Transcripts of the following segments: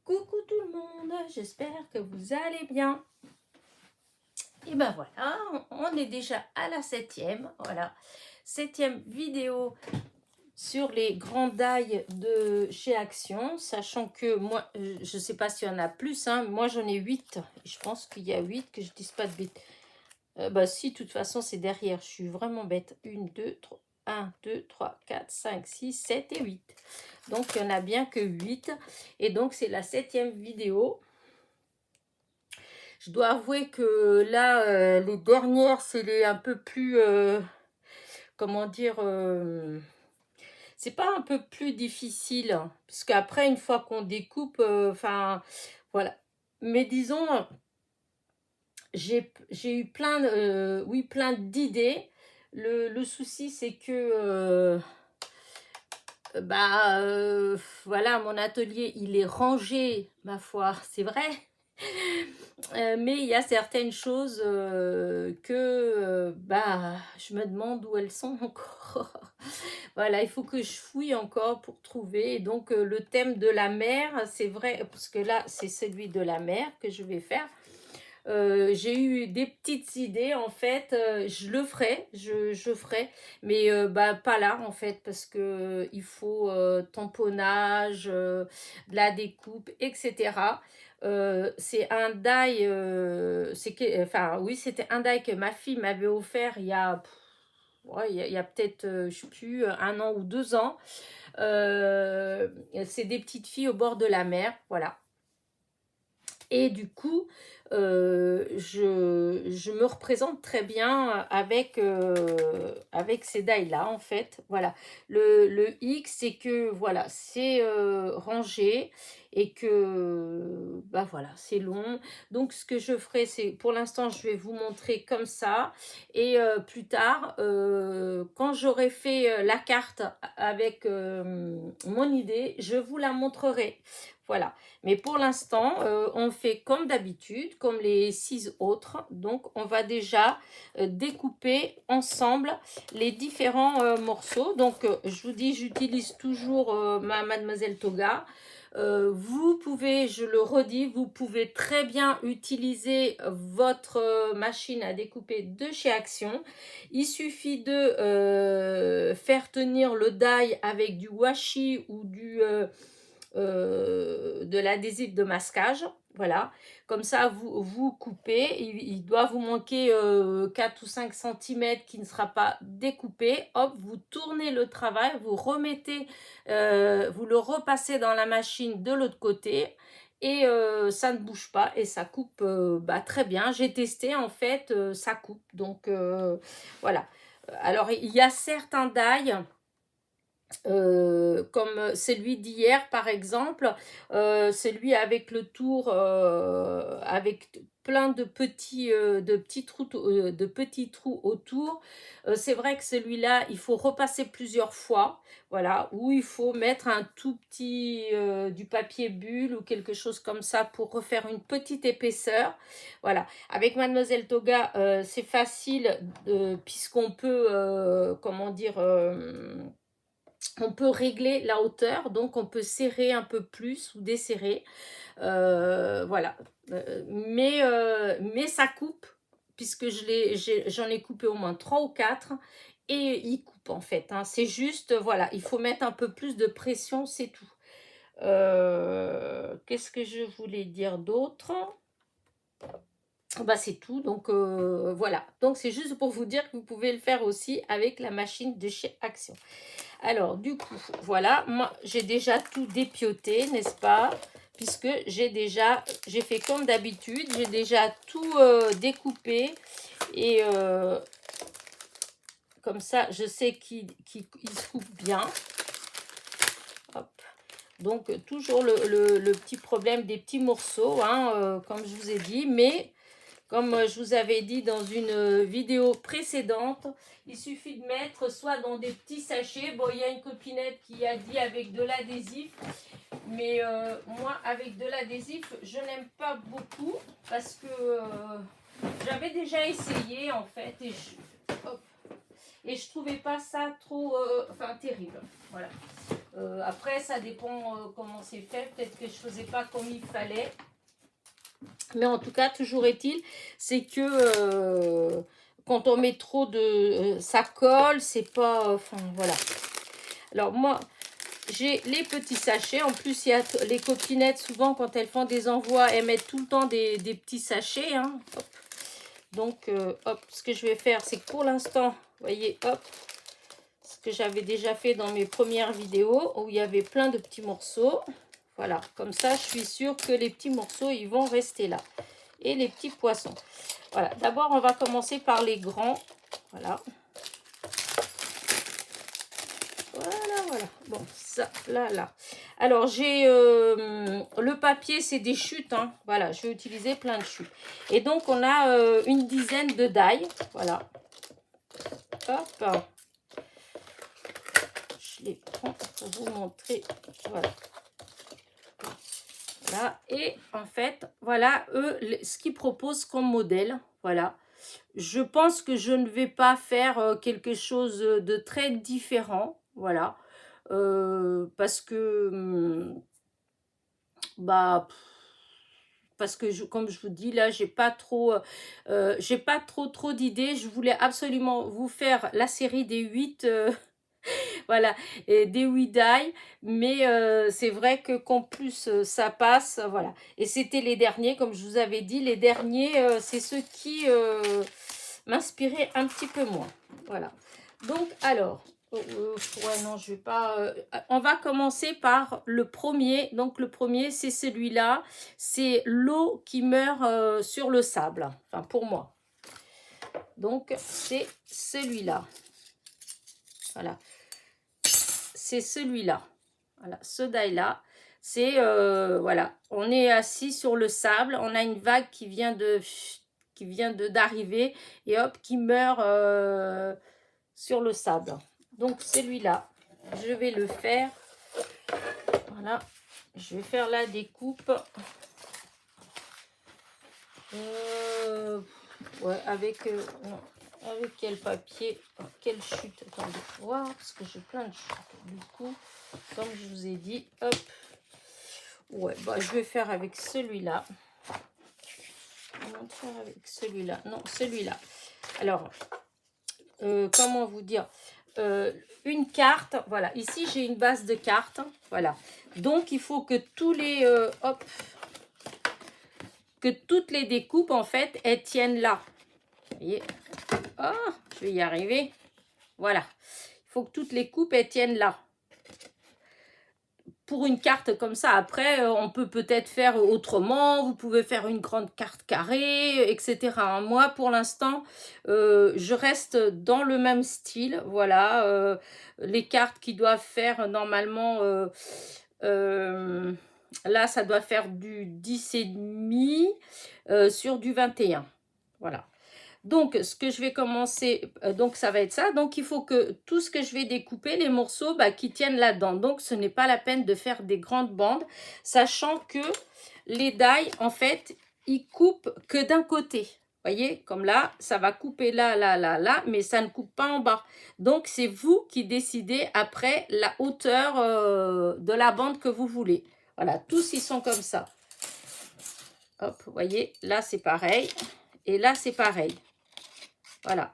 Coucou tout le monde, j'espère que vous allez bien. Et ben voilà, on est déjà à la 7e, voilà, 7e vidéo sur les grands die de chez Action, sachant que moi, je ne sais pas s'il y en a plus, hein, moi j'en ai 8, je pense qu'il y a 8, que je ne dise pas de bêtises. Bah si, de toute façon c'est derrière, je suis vraiment bête, 1, 2, 3, 1, 2, 3, 4, 5, 6, 7 et 8. Donc il n'y en a bien que 8, et donc c'est la 7e vidéo. Je dois avouer que là, les dernières, c'est les un peu plus, comment dire, c'est pas un peu plus difficile, hein, parce qu'après, une fois qu'on découpe, enfin, voilà. Mais disons, j'ai eu plein, oui, plein d'idées. Le souci, c'est que, bah, voilà, mon atelier, il est rangé, ma foi, c'est vrai. Mais il y a certaines choses bah, je me demande où elles sont encore. Voilà, il faut que je fouille encore pour trouver. Et donc, le thème de la mer, c'est vrai, parce que là, c'est celui de la mer que je vais faire. J'ai eu des petites idées, en fait, je le ferai, je ferai, mais bah, pas là, en fait, parce que il faut tamponnage, de la découpe, etc. C'est un die, enfin oui, c'était un die que ma fille m'avait offert il y a, ouais, il y a peut-être, je sais plus, 1 an ou 2 ans. C'est des petites filles au bord de la mer, voilà. Et du coup, je me représente très bien avec ces die-là, en fait. Voilà. Le X, c'est que, voilà, c'est rangé et que, bah voilà, c'est long. Donc, ce que je ferai, c'est, pour l'instant, je vais vous montrer comme ça. Et plus tard, quand j'aurai fait la carte avec mon idée, je vous la montrerai. Voilà. Mais pour l'instant, on fait comme d'habitude, comme les 6 autres. Donc, on va déjà découper ensemble les différents morceaux. Donc, je vous dis, j'utilise toujours ma Mademoiselle Toga. Vous pouvez, je le redis, vous pouvez très bien utiliser votre machine à découper de chez Action. Il suffit de faire tenir le die avec du washi ou de l'adhésif de masquage. Voilà, comme ça vous coupez, il doit vous manquer 4 ou 5 cm qui ne sera pas découpé. Hop, vous tournez le travail, vous remettez, vous le repassez dans la machine de l'autre côté et ça ne bouge pas et ça coupe bah, très bien. J'ai testé, en fait, ça coupe. Donc voilà. Alors il y a certains die, comme celui d'hier par exemple, celui avec le tour, avec plein de petits trous autour. C'est vrai que celui-là, il faut repasser plusieurs fois, voilà, ou il faut mettre un tout petit du papier bulle ou quelque chose comme ça pour refaire une petite épaisseur. Voilà, avec Mademoiselle Toga, c'est facile puisqu'on peut, comment dire, on peut régler la hauteur, donc on peut serrer un peu plus ou desserrer. Voilà. Mais ça coupe, puisque j'en ai coupé au moins 3 ou 4, et il coupe, en fait, hein. C'est juste, voilà, il faut mettre un peu plus de pression, c'est tout. Qu'est-ce que je voulais dire d'autre ? Bah, c'est tout, donc voilà. Donc c'est juste pour vous dire que vous pouvez le faire aussi avec la machine de chez Action. Alors, du coup, voilà, moi, j'ai déjà tout dépioté, n'est-ce pas? Puisque j'ai fait comme d'habitude, j'ai déjà tout découpé. Et comme ça, je sais qu'il se coupe bien. Hop. Donc, toujours le petit problème des petits morceaux, hein, comme je vous ai dit. Mais comme je vous avais dit dans une vidéo précédente, il suffit de mettre soit dans des petits sachets. Bon, il y a une copinette qui a dit avec de l'adhésif. Mais moi, avec de l'adhésif, je n'aime pas beaucoup. Parce que j'avais déjà essayé, en fait. Et je trouvais pas ça trop, enfin, terrible. Voilà. Après, ça dépend comment c'est fait. Peut-être que je faisais pas comme il fallait. Mais en tout cas, toujours est-il, c'est que quand on met trop de... ça colle, c'est pas... Enfin, voilà. Alors moi, j'ai les petits sachets. En plus, il y a les copinettes, souvent, quand elles font des envois, elles mettent tout le temps des petits sachets. Hein. Hop. Donc, hop, ce que je vais faire, c'est que pour l'instant, vous voyez, hop, ce que j'avais déjà fait dans mes premières vidéos, où il y avait plein de petits morceaux. Voilà, comme ça, je suis sûre que les petits morceaux, ils vont rester là. Et les petits poissons. Voilà, d'abord, on va commencer par les grands. Voilà. Voilà. Bon, ça, là. Alors, j'ai le papier, c'est des chutes. Hein. Voilà, je vais utiliser plein de chutes. Et donc, on a une dizaine de die. Voilà. Hop. Je les prends pour vous montrer. Voilà. Voilà. Et en fait, voilà, eux, ce qu'ils proposent comme modèle. Voilà. Je pense que je ne vais pas faire quelque chose de très différent. Voilà. Parce que bah parce que comme je vous dis là, j'ai pas trop d'idées. Je voulais absolument vous faire la série des 8 voilà, et des 8 die, mais c'est vrai que qu'en plus ça passe, voilà. Et c'était les derniers, comme je vous avais dit, les derniers, c'est ceux qui m'inspiraient un petit peu moins. Voilà. Donc, alors, ouais, non, je vais pas... on va commencer par le premier. Donc, le premier, c'est celui-là. C'est l'eau qui meurt sur le sable. Enfin, pour moi. Donc, c'est celui-là. Voilà. C'est celui-là. Voilà, ce die-là. C'est, voilà, on est assis sur le sable. On a une vague qui vient d'arriver et hop, qui meurt sur le sable. Donc, celui-là, je vais le faire. Voilà, je vais faire la découpe. Ouais, avec... non. Avec quel papier, quelle chute, attendez, voir, parce que j'ai plein de chutes. Du coup, comme je vous ai dit, hop, ouais, bah, je vais faire avec celui-là. Faire avec celui-là, non, celui-là. Alors, comment vous dire, une carte, voilà, ici j'ai une base de cartes, voilà. Donc, il faut que tous les, hop, que toutes les découpes, en fait, elles tiennent là. Vous voyez, oh, je vais y arriver. Voilà. Il faut que toutes les coupes elles tiennent là. Pour une carte comme ça, après, on peut peut-être faire autrement. Vous pouvez faire une grande carte carrée, etc. Moi, pour l'instant, je reste dans le même style. Voilà. Les cartes qui doivent faire normalement... là, ça doit faire du 10,5 sur du 21. Voilà. Donc, ce que je vais commencer, donc ça va être ça. Donc, il faut que tout ce que je vais découper, les morceaux, bah, qui tiennent là-dedans. Donc, ce n'est pas la peine de faire des grandes bandes, sachant que les die, en fait, ils coupent que d'un côté. Vous voyez, comme là, ça va couper là, mais ça ne coupe pas en bas. Donc, c'est vous qui décidez après la hauteur de la bande que vous voulez. Voilà, tous ils sont comme ça. Hop, vous voyez, là, c'est pareil. Et là, c'est pareil. Voilà,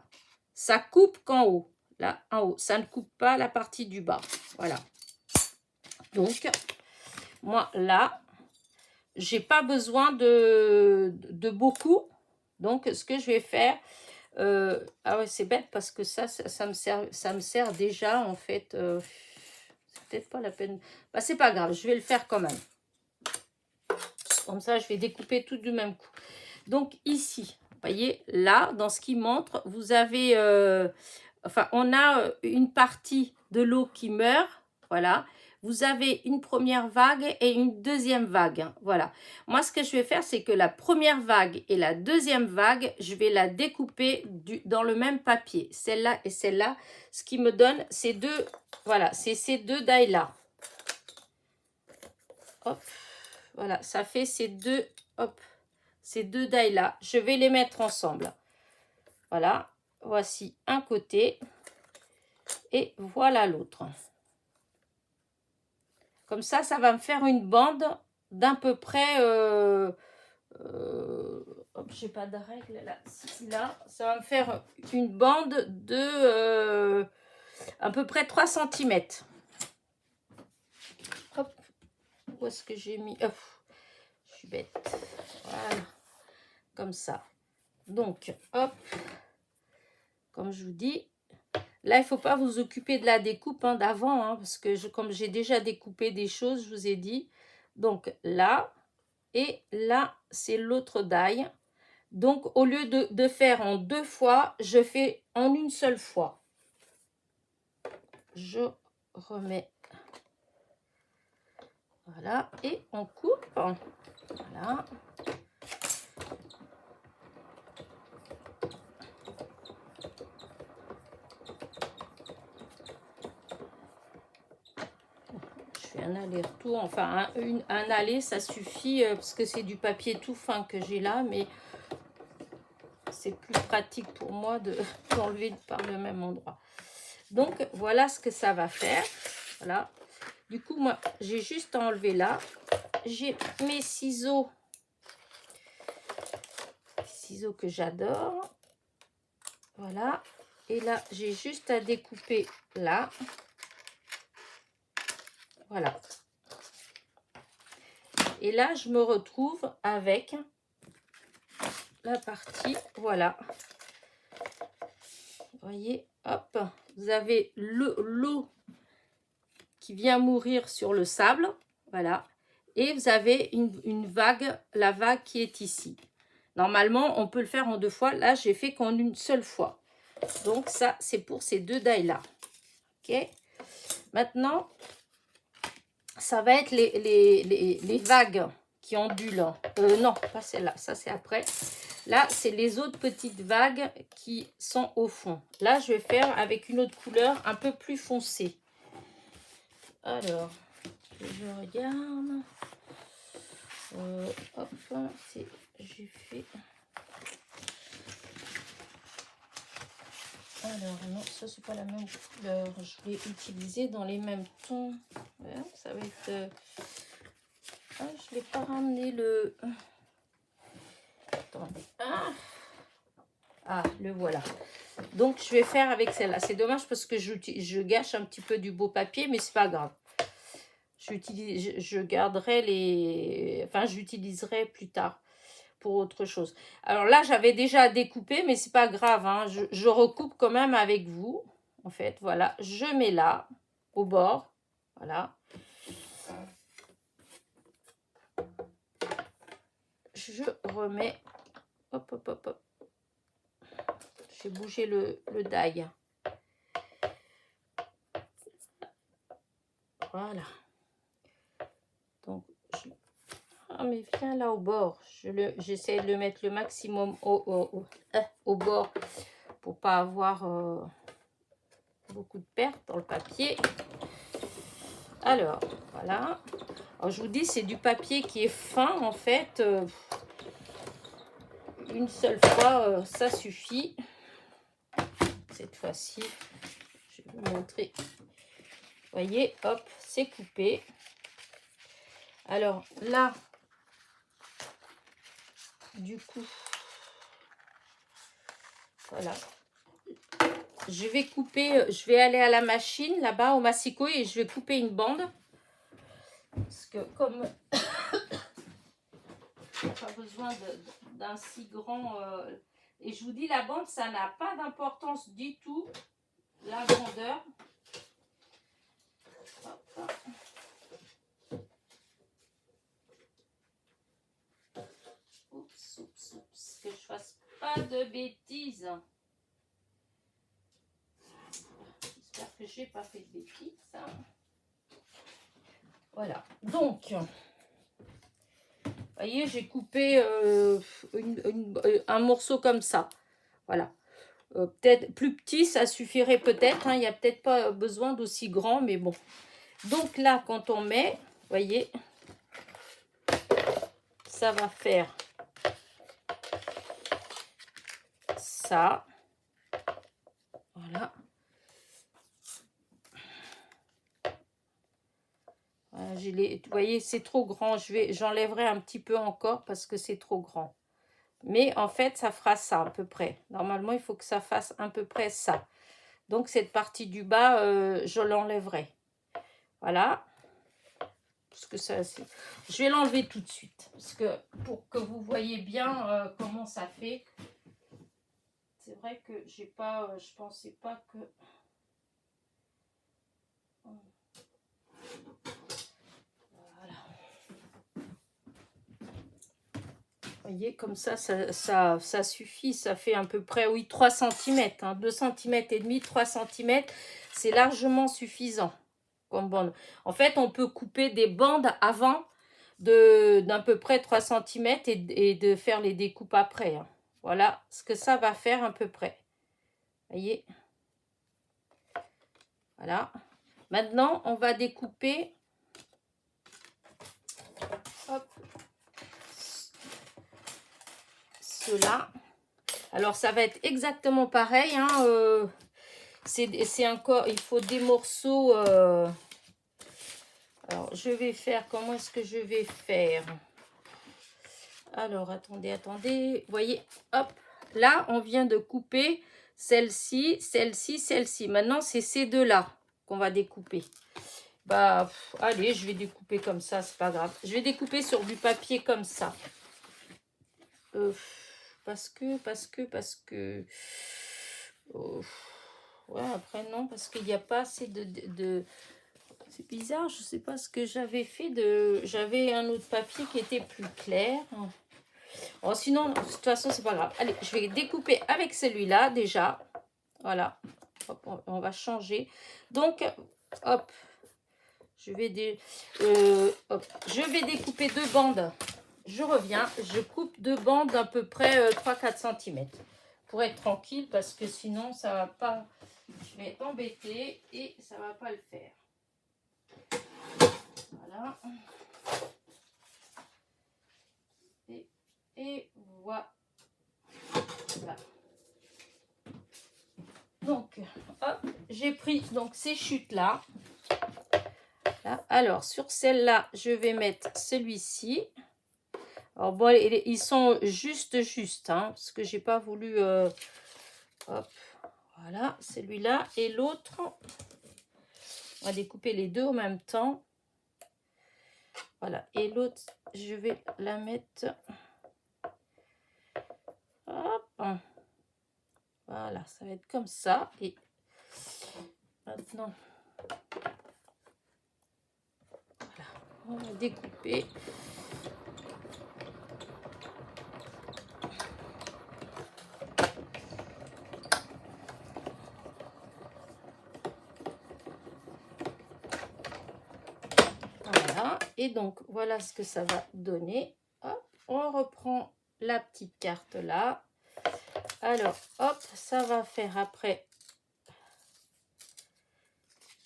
ça coupe qu'en haut, là en haut, ça ne coupe pas la partie du bas. Voilà. Donc, moi là, j'ai pas besoin de beaucoup. Donc, ce que je vais faire, ah ouais, c'est bête parce que ça me sert déjà en fait. C'est peut-être pas la peine. Bah, c'est pas grave, je vais le faire quand même. Comme ça, je vais découper tout du même coup. Donc ici, vous voyez, là, dans ce qui montre, vous avez, enfin, on a une partie de l'eau qui meurt, voilà. Vous avez une première vague et une deuxième vague, hein, voilà. Moi, ce que je vais faire, c'est que la première vague et la deuxième vague, je vais la découper dans le même papier. Celle-là et celle-là, ce qui me donne ces deux, voilà, c'est ces deux die-là. Hop, voilà, ça fait ces deux, hop, ces deux die là, je vais les mettre ensemble. Voilà, voici un côté et voilà l'autre. Comme ça va me faire une bande d'à peu près... j'ai pas de règle là. Là, ça va me faire une bande de à peu près 3 cm. Hop, où est-ce que j'ai mis? Hop, je suis bête. Voilà, comme ça. Donc, hop, comme je vous dis, là, il ne faut pas vous occuper de la découpe d'avant, parce que comme j'ai déjà découpé des choses, je vous ai dit. Donc là, et là, c'est l'autre die. Donc, au lieu de faire en 2 fois, je fais en une seule fois. Je remets. Voilà, et on coupe. Voilà. Je fais un aller-retour, enfin un aller, ça suffit parce que c'est du papier tout fin que j'ai là, mais c'est plus pratique pour moi d'enlever par le même endroit. Donc, voilà ce que ça va faire. Voilà. Du coup, moi, j'ai juste enlevé là. J'ai mes ciseaux que j'adore. Voilà. Et là, j'ai juste à découper là. Voilà. Et là, je me retrouve avec la partie, voilà. Vous voyez, hop, vous avez l'eau qui vient mourir sur le sable, voilà. Et vous avez une vague, la vague qui est ici. Normalement, on peut le faire en 2 fois. Là, j'ai fait qu'en une seule fois. Donc, ça, c'est pour ces 2 die-là. OK. Maintenant, ça va être les vagues qui ondulent. Non, pas celle-là. Ça, c'est après. Là, c'est les autres petites vagues qui sont au fond. Là, je vais faire avec une autre couleur un peu plus foncée. Alors, je regarde. Hop, j'ai fait... Alors, non, ça, c'est pas la même couleur. Je l'ai utilisé dans les mêmes tons. Ouais, ça va être... Ah, je l'ai pas ramené le... Attendez. Ah, le voilà. Donc, je vais faire avec celle-là. C'est dommage parce que je gâche un petit peu du beau papier, mais c'est pas grave. Je garderai les... Enfin, j'utiliserai plus tard pour autre chose. Alors là, j'avais déjà découpé, mais c'est pas grave. Je recoupe quand même avec vous. En fait, voilà. Je mets là, au bord. Voilà. Je remets... Hop, hop, hop, hop. J'ai bougé le die. Voilà. Donc, ah, mais viens là au bord. J'essaie de le mettre le maximum au bord pour pas avoir beaucoup de pertes dans le papier. Alors, voilà. Alors, je vous dis, c'est du papier qui est fin, en fait. Une seule fois, ça suffit. Cette fois-ci, je vais vous montrer. Vous voyez, hop, c'est coupé. Alors, là, du coup, voilà. Je vais couper, je vais aller à la machine, là-bas, au massicot, et je vais couper une bande. Parce que comme il n'y a pas besoin d'un si grand... et je vous dis, la bande, ça n'a pas d'importance du tout, la grandeur. Hop. Oups, oups, oups, que je fasse pas de bêtises. J'espère que j'ai pas fait de bêtises. Voilà, donc... Vous voyez, j'ai coupé un morceau comme ça. Voilà. Peut-être plus petit, ça suffirait peut-être. Il n'y a peut-être pas besoin d'aussi grand, mais bon. Donc là, quand on met, vous voyez, ça va faire ça. Voilà. Voilà, Vous voyez, c'est trop grand. J'enlèverai un petit peu encore parce que c'est trop grand. Mais en fait, ça fera ça à peu près. Normalement, il faut que ça fasse à peu près ça. Donc, cette partie du bas, je l'enlèverai. Voilà. Parce que ça, je vais l'enlever tout de suite. Parce que pour que vous voyez bien comment ça fait. C'est vrai que j'ai pas, je pensais pas que... Voilà. Vous voyez, comme ça suffit. Ça fait à peu près, oui, 3 cm. 2 cm et demi, 3 cm. C'est largement suffisant. Comme bande. En fait, on peut couper des bandes avant d'à peu près 3 cm et de faire les découpes après. Hein. Voilà ce que ça va faire à peu près. Vous voyez? Voilà. Maintenant, on va découper. Hop. Cela. Alors, ça va être exactement pareil. Hein, c'est encore, il faut des morceaux. Alors, je vais faire, comment est-ce que je vais faire? Alors, attendez. Vous voyez, hop, là, on vient de couper celle-ci, celle-ci, celle-ci. Maintenant, c'est ces deux-là qu'on va découper. Bah, allez, je vais découper comme ça, c'est pas grave. Je vais découper sur du papier comme ça. Parce que... Oh, ouais, après, non, parce qu'il n'y a pas assez de... C'est bizarre, je sais pas ce que j'avais fait de... J'avais un autre papier qui était plus clair. Oh, sinon, de toute façon, c'est pas grave. Allez, je vais découper avec celui-là déjà. Voilà. Hop, on va changer. Donc, hop. Je vais découper deux bandes. Je reviens. Je coupe deux bandes d'à peu près 3-4 cm. Pour être tranquille, parce que sinon, ça va pas... Je vais être embêtée et ça va pas le faire. Voilà. Et voilà. Donc, hop, j'ai pris donc ces chutes-là. Là. Alors, sur celle-là, je vais mettre celui-ci. Alors, bon, ils sont juste, hein, parce que j'ai pas voulu... hop, voilà, celui-là. Et l'autre, on va découper les deux en même temps. Voilà, et l'autre, je vais la mettre... Hop. Voilà, ça va être comme ça. Et maintenant, voilà, on va découper. Voilà, et donc, voilà ce que ça va donner. Hop, on reprend la petite carte là. Alors, hop, ça va faire après...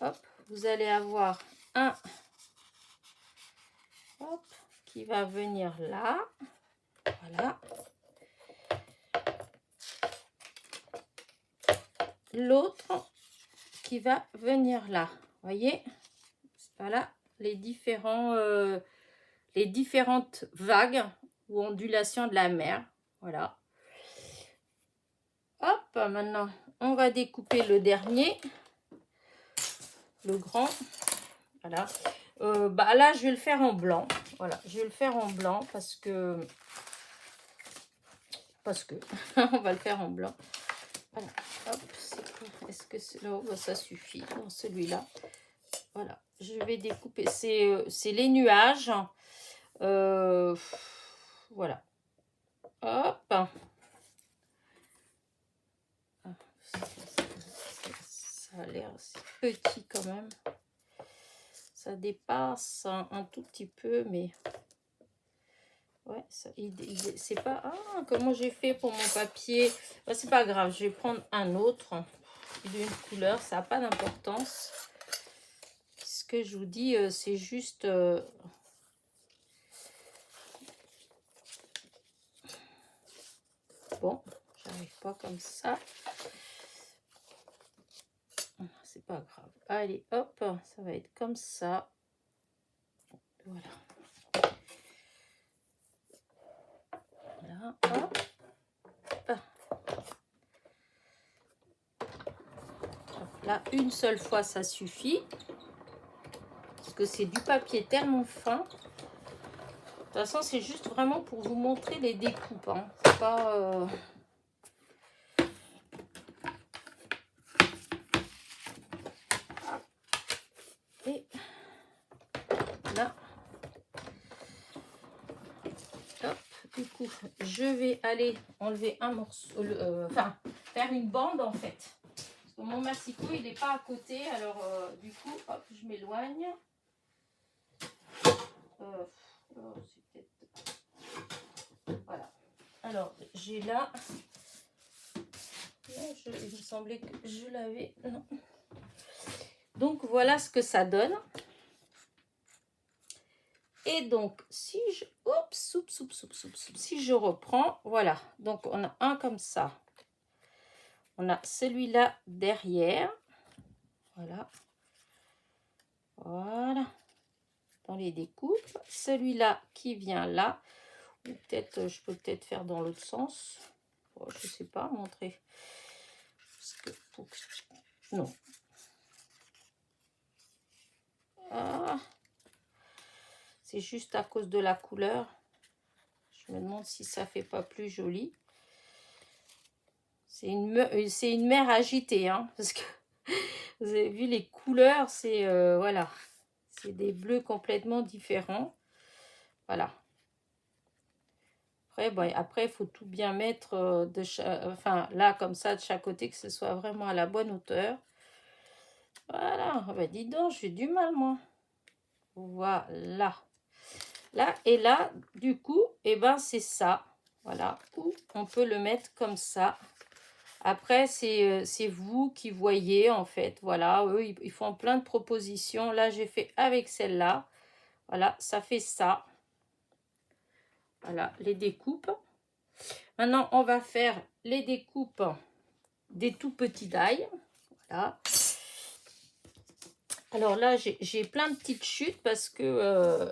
Hop, vous allez avoir un hop, qui va venir là. Voilà. L'autre qui va venir là. Vous voyez? Voilà les différentes vagues ou ondulations de la mer. Voilà. Hop, maintenant, on va découper le dernier. Le grand. Voilà. Bah là, je vais le faire en blanc. Voilà, je vais le faire en blanc parce que on va le faire en blanc. Voilà. Hop, est-ce que ça suffit dans celui-là? Voilà, je vais découper. C'est les nuages. Voilà. Hop. Ça a l'air petit quand même. Ça dépasse un tout petit peu, mais... Ouais, c'est pas... Ah, comment j'ai fait pour mon papier? Bah, c'est pas grave, je vais prendre un autre d'une couleur, ça n'a pas d'importance. Ce que je vous dis, c'est juste... Bon, j'arrive pas comme ça. C'est pas grave. Allez, hop, ça va être comme ça. Voilà. Là, hop. Là, une seule fois, ça suffit. Parce que c'est du papier tellement fin. De toute façon, c'est juste vraiment pour vous montrer les découpes. Hein. C'est pas... Et là. Hop. Du coup, je vais aller enlever un morceau. Enfin, faire une bande en fait. Parce que mon massicot, il n'est pas à côté. Alors, du coup, hop, je m'éloigne. Oh, c'est peut-être... Voilà. Alors, j'ai là... il me semblait que je l'avais... Non. Donc, voilà ce que ça donne. Et donc, si je... Oups, si je reprends, voilà. Donc, on a un comme ça. On a celui-là derrière. Voilà. Voilà. Dans les découpes. Celui-là qui vient là. Ou peut-être, je peux peut-être faire dans l'autre sens. Oh, je sais pas, montrer. Parce que, non. Ah. C'est juste à cause de la couleur. Je me demande si ça fait pas plus joli. C'est une mer agitée, hein, parce que vous avez vu les couleurs, c'est voilà, c'est des bleus complètement différents. Voilà. Après, bon, après, il faut tout bien mettre enfin là comme ça de chaque côté, que ce soit vraiment à la bonne hauteur. Voilà. Ben, dis donc, j'ai du mal moi. Voilà. Là et là, du coup, et ben c'est ça. Voilà. Ou on peut le mettre comme ça. Après, c'est vous qui voyez, en fait. Voilà, eux, ils font plein de propositions. Là, j'ai fait avec celle-là. Voilà, ça fait ça. Voilà, les découpes. Maintenant, on va faire les découpes des tout petits die. Voilà. Alors là, j'ai plein de petites chutes parce que...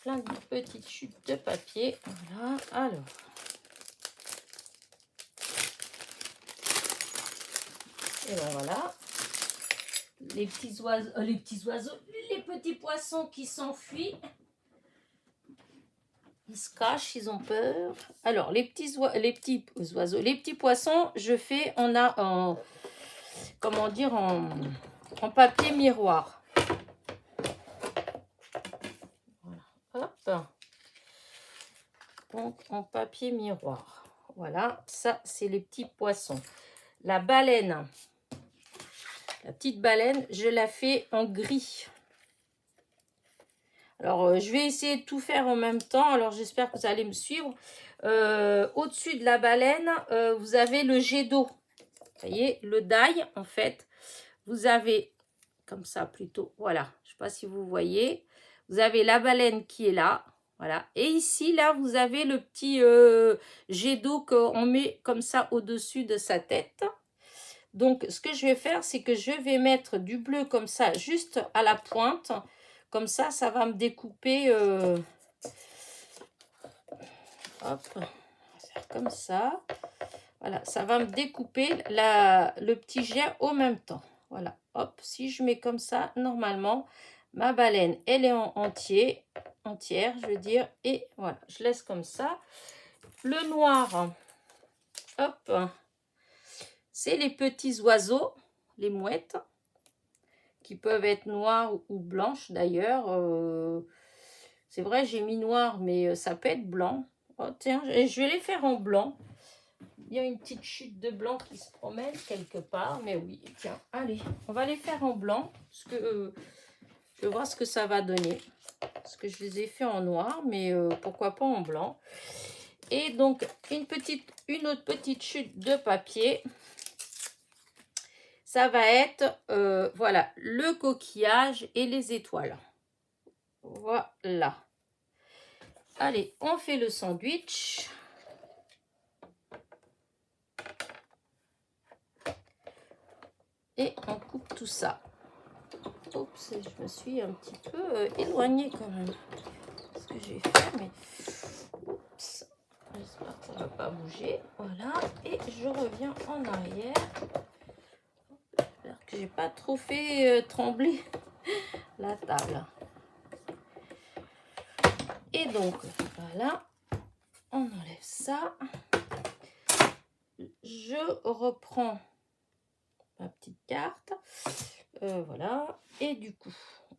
plein de petites chutes de papier. Voilà, alors... Et ben voilà. Les petits oiseaux, les petits poissons qui s'enfuient. Ils se cachent, ils ont peur. Alors, les petits oiseaux, les petits poissons, je fais comment dire, en papier miroir. Voilà, hop. Donc, en papier miroir. Voilà, ça, c'est les petits poissons. La baleine, la petite baleine, je la fais en gris. Alors, je vais essayer de tout faire en même temps. Alors, j'espère que vous allez me suivre. Au-dessus de la baleine, vous avez le jet d'eau. Vous voyez, le die, en fait. Vous avez, comme ça plutôt, voilà. Je ne sais pas si vous voyez. Vous avez la baleine qui est là. Voilà. Et ici, là, vous avez le petit jet d'eau qu'on met comme ça au-dessus de sa tête. Donc, ce que je vais faire, c'est que je vais mettre du bleu comme ça, juste à la pointe. Comme ça, ça va me découper. Hop, on va faire comme ça. Voilà, ça va me découper le petit jet au même temps. Voilà, hop, si je mets comme ça, normalement, ma baleine, elle est entière, je veux dire. Et voilà, je laisse comme ça. Le noir, hop, c'est les petits oiseaux, les mouettes, qui peuvent être noires ou blanches d'ailleurs. C'est vrai, j'ai mis noir, mais ça peut être blanc. Oh, tiens, je vais les faire en blanc. Il y a une petite chute de blanc qui se promène quelque part. Mais oui, tiens, allez, on va les faire en blanc. Parce que je vais voir ce que ça va donner. Parce que je les ai fait en noir, mais pourquoi pas en blanc. Et donc, une autre petite chute de papier. Ça va être, voilà, le coquillage et les étoiles. Voilà. Allez, on fait le sandwich. Et on coupe tout ça Oups, je me suis un petit peu éloignée quand même. Ce que j'ai fait, mais... Oups. J'espère que ça ne va pas bouger. Voilà. Et je reviens en arrière. J'espère que j'ai pas trop fait trembler la table. Et donc, voilà. On enlève ça. Je reprends ma petite carte. Voilà. Et du coup,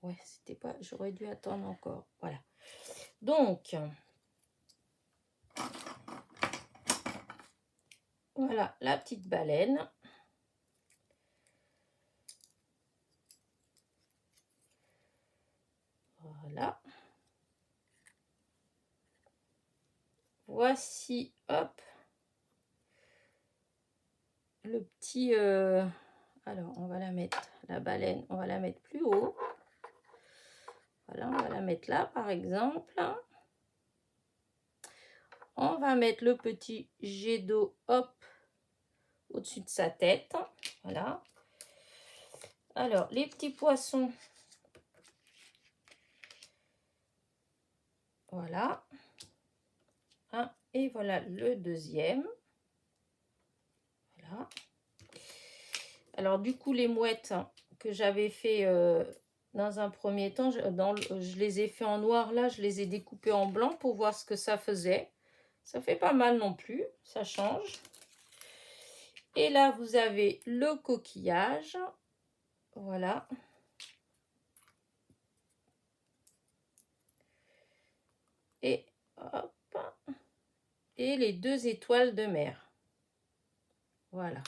ouais, c'était pas... J'aurais dû attendre encore. Voilà. Donc... Voilà la petite baleine. Voilà. Voici, hop, le petit... alors, on va la mettre, la baleine, on va la mettre plus haut. Voilà, on va la mettre là, par exemple. On va mettre le petit jet d'eau, hop, au-dessus de sa tête. Voilà. Alors, les petits poissons. Voilà. Un, et voilà le deuxième. Voilà. Alors, du coup, les mouettes que j'avais fait dans un premier temps, je les ai fait en noir. Là, je les ai découpées en blanc pour voir ce que ça faisait. Ça fait pas mal non plus. Ça change. Et là, vous avez le coquillage. Voilà. Et hop. Et les deux étoiles de mer. Voilà.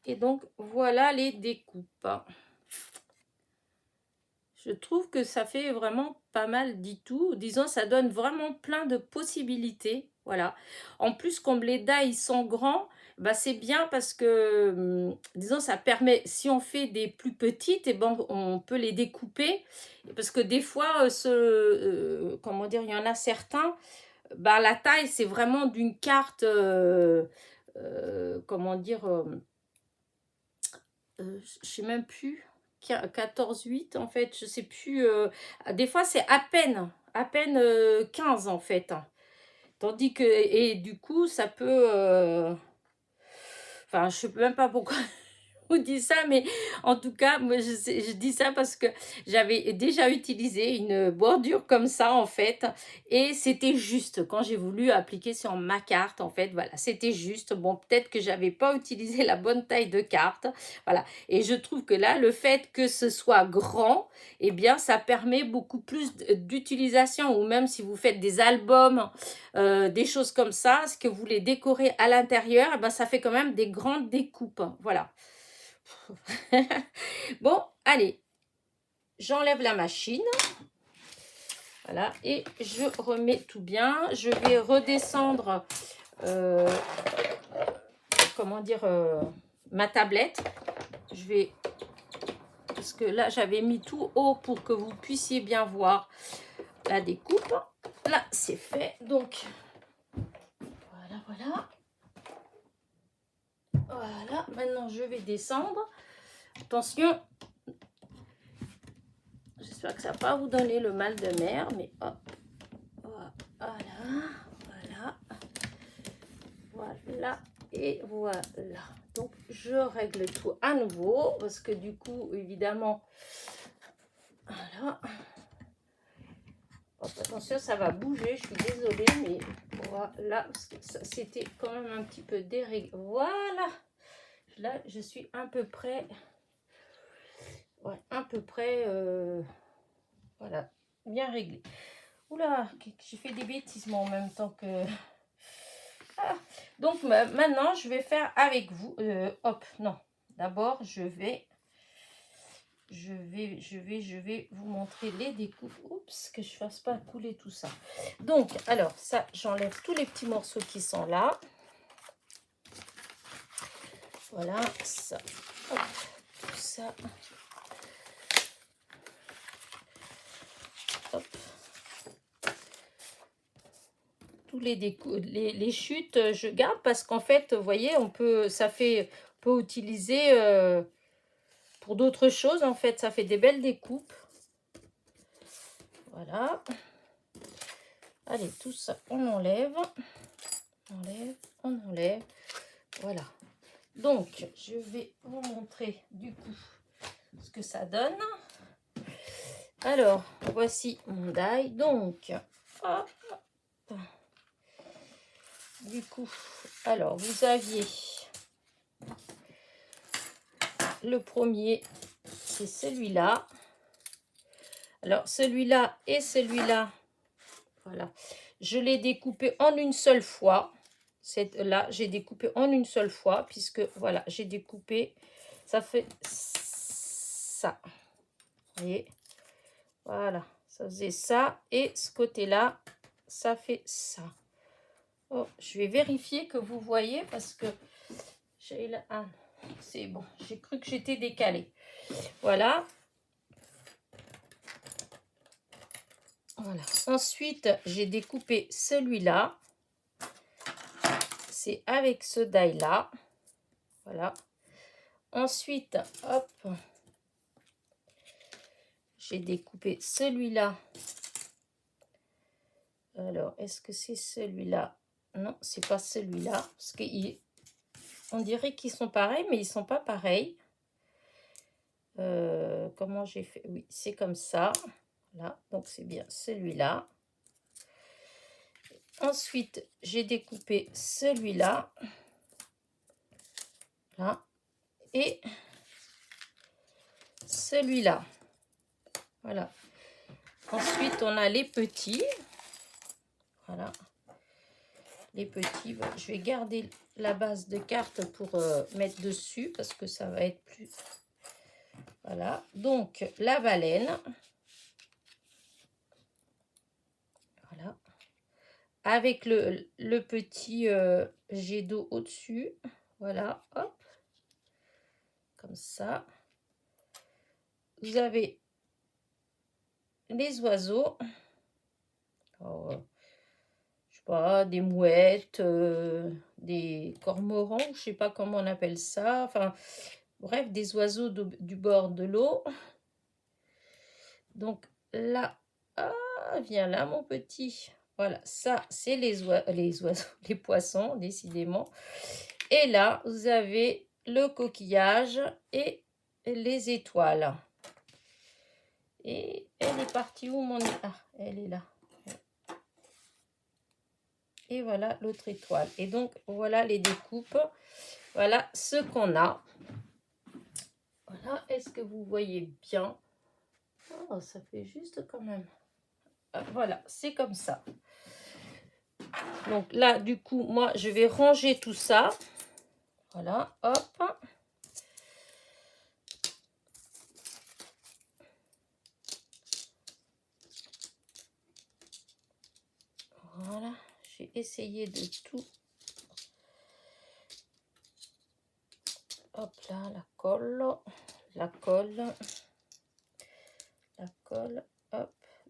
Et donc, voilà les découpes. Je trouve que ça fait vraiment pas mal du tout. Disons, ça donne vraiment plein de possibilités. Voilà. En plus, comme les die sont grands, bah, c'est bien parce que, disons, ça permet, si on fait des plus petites, et ben, on peut les découper. Parce que des fois, comment dire, il y en a certains, bah, la taille, c'est vraiment d'une carte, comment dire, je sais même plus, 14,8 en fait, je sais plus, des fois c'est à peine 15 en fait, tandis que, et du coup ça peut, enfin je sais même pas pourquoi vous dis ça, mais en tout cas, moi, je dis ça parce que j'avais déjà utilisé une bordure comme ça, en fait, et c'était juste, quand j'ai voulu appliquer sur ma carte, en fait, voilà, c'était juste. Bon, peut-être que j'avais pas utilisé la bonne taille de carte, voilà, et je trouve que là, le fait que ce soit grand, eh bien, ça permet beaucoup plus d'utilisation, ou même si vous faites des albums, des choses comme ça, ce que vous voulez décorer à l'intérieur, eh ben, ça fait quand même des grandes découpes, voilà. Bon, allez, j'enlève la machine. Voilà, et je remets tout bien. Je vais redescendre, comment dire, ma tablette. Je vais, parce que là, j'avais mis tout haut pour que vous puissiez bien voir la découpe. Là, c'est fait. Donc, voilà, voilà. Voilà, maintenant, je vais descendre. Attention, j'espère que ça ne va pas vous donner le mal de mer, mais hop, voilà, voilà, voilà, et voilà. Donc, je règle tout à nouveau, parce que du coup, évidemment, voilà. Hop, attention, ça va bouger, je suis désolée, mais voilà, c'était quand même un petit peu déréglé. Voilà, là, je suis à peu près... Ouais, à peu près, voilà, bien réglé. Oula, j'ai fait des bêtises moi en même temps que... Ah. Donc maintenant, je vais faire avec vous. Hop, non. D'abord, je vais vous montrer les découpes. Oups, que je fasse pas couler tout ça. Donc, alors, ça, j'enlève tous les petits morceaux qui sont là. Voilà, ça. Hop, tout ça. Hop. Tous les chutes, je garde parce qu'en fait, vous voyez, on peut utiliser pour d'autres choses, en fait. Ça fait des belles découpes. Voilà. Allez, tout ça, on enlève. On enlève, on enlève. Voilà. Donc, je vais vous montrer, du coup, ce que ça donne. Alors, voici mon die. Donc, hop. Du coup, alors, vous aviez le premier, c'est celui-là. Alors, celui-là et celui-là, voilà. Je l'ai découpé en une seule fois. Là, j'ai découpé en une seule fois, puisque, voilà, j'ai découpé, ça fait ça. Vous voyez? Voilà, ça faisait ça. Et ce côté-là, ça fait ça. Oh, je vais vérifier que vous voyez, parce que j'ai là... Ah, c'est bon, j'ai cru que j'étais décalée. Voilà. Voilà. Ensuite, j'ai découpé celui-là. C'est avec ce die-là. Voilà. Ensuite, hop, j'ai découpé celui-là. Alors, est-ce que c'est celui-là? Non, c'est pas celui-là. Parce qu'on dirait qu'ils sont pareils, mais ils sont pas pareils. Comment j'ai fait? Oui, c'est comme ça. Là, donc c'est bien celui-là. Ensuite, j'ai découpé celui-là. Là. Et celui-là. Voilà. Ensuite, on a les petits. Voilà. Les petits. Je vais garder la base de carte pour mettre dessus parce que ça va être plus... Voilà. Donc, la baleine. Voilà. Avec le petit jet d'eau au-dessus. Voilà. Hop. Comme ça. Vous avez les oiseaux. Alors, je sais pas, des mouettes, des cormorans, je sais pas comment on appelle ça. Enfin, bref, des oiseaux du bord de l'eau. Donc là, viens là mon petit. Voilà, ça c'est les oiseaux, les poissons, décidément. Et là, vous avez le coquillage et les étoiles. Et elle est partie où mon... Ah, elle est là. Et voilà l'autre étoile. Et donc, voilà les découpes. Voilà ce qu'on a. Voilà, est-ce que vous voyez bien? Oh, ça fait juste quand même. Voilà, c'est comme ça. Donc là, du coup, moi, je vais ranger tout ça. Voilà, hop. Voilà, j'ai essayé de tout. Hop là, la colle, hop,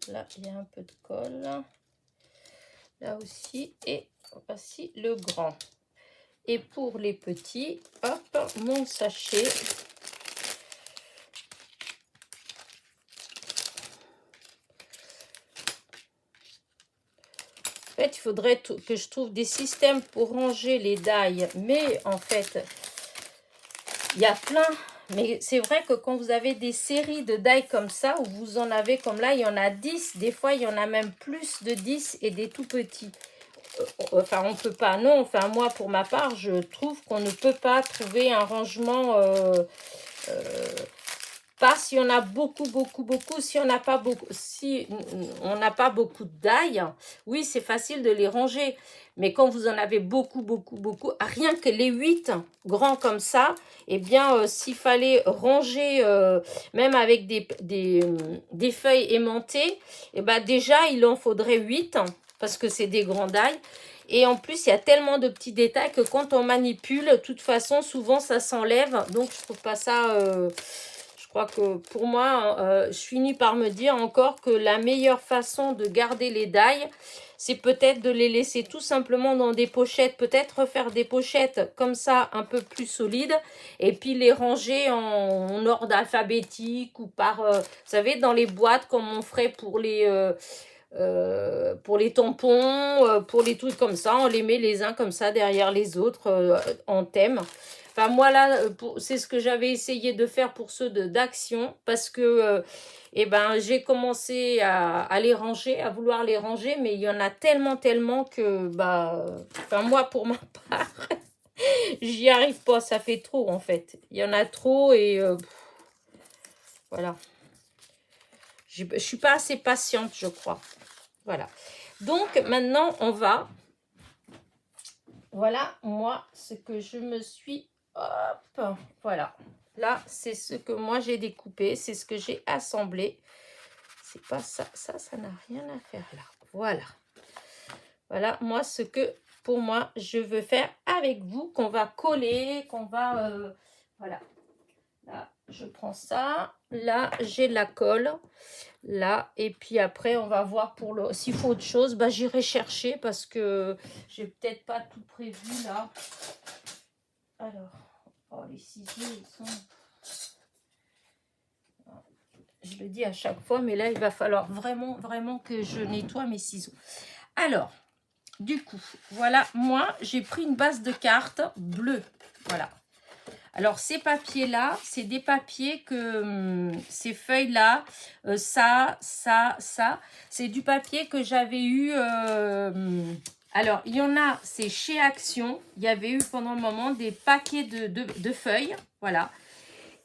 là, il y a un peu de colle. Là aussi, et voici le grand. Et pour les petits, hop, mon sachet. En fait, il faudrait que je trouve des systèmes pour ranger les die, mais en fait, il y a plein. Mais c'est vrai que quand vous avez des séries de die comme ça, où vous en avez comme là, il y en a 10. Des fois, il y en a même plus de 10 et des tout petits. Enfin, on ne peut pas. Non, enfin, moi, pour ma part, je trouve qu'on ne peut pas trouver un rangement... pas si on a beaucoup, si on n'a pas beaucoup, si on n'a pas beaucoup de die, oui, c'est facile de les ranger. Mais quand vous en avez beaucoup, rien que les 8 grands comme ça, eh bien, s'il fallait ranger, même avec des feuilles aimantées, eh ben, déjà, il en faudrait 8, parce que c'est des grands die. Et en plus, il y a tellement de petits détails que quand on manipule, de toute façon, souvent, ça s'enlève. Donc, je trouve pas ça... crois que pour moi, je finis par me dire encore que la meilleure façon de garder les die, c'est peut-être de les laisser tout simplement dans des pochettes, peut-être refaire des pochettes comme ça un peu plus solides et puis les ranger en ordre alphabétique ou par, vous savez, dans les boîtes comme on ferait pour les tampons, pour les trucs comme ça, on les met les uns comme ça derrière les autres en thème. Enfin, moi, là, c'est ce que j'avais essayé de faire pour ceux d'Action, parce que eh ben, j'ai commencé à les ranger, à vouloir les ranger, mais il y en a tellement, tellement que, bah, enfin, moi, pour ma part, j'y arrive pas, ça fait trop, en fait. Il y en a trop et voilà. Je suis pas assez patiente, je crois. Voilà. Donc, maintenant, on va... Voilà, moi, ce que je me suis... Hop, voilà. Là, c'est ce que moi, j'ai découpé. C'est ce que j'ai assemblé. C'est pas ça. Ça n'a rien à faire là. Voilà. Voilà, moi, ce que, pour moi, je veux faire avec vous, qu'on va coller, qu'on va... voilà. Là, je prends ça. Là, j'ai la colle. Là, et puis après, on va voir pour le... S'il faut autre chose, bah, j'irai chercher parce que j'ai peut-être pas tout prévu là. Alors, oh, les ciseaux, ils sont... Je le dis à chaque fois, mais là, il va falloir vraiment, vraiment que je nettoie mes ciseaux. Alors, du coup, voilà, moi, j'ai pris une base de cartes bleue. Voilà. Alors, ces papiers-là, c'est des papiers que, ces feuilles-là, ça, c'est du papier que j'avais eu... alors, il y en a, c'est chez Action. Il y avait eu pendant un moment des paquets de feuilles. Voilà.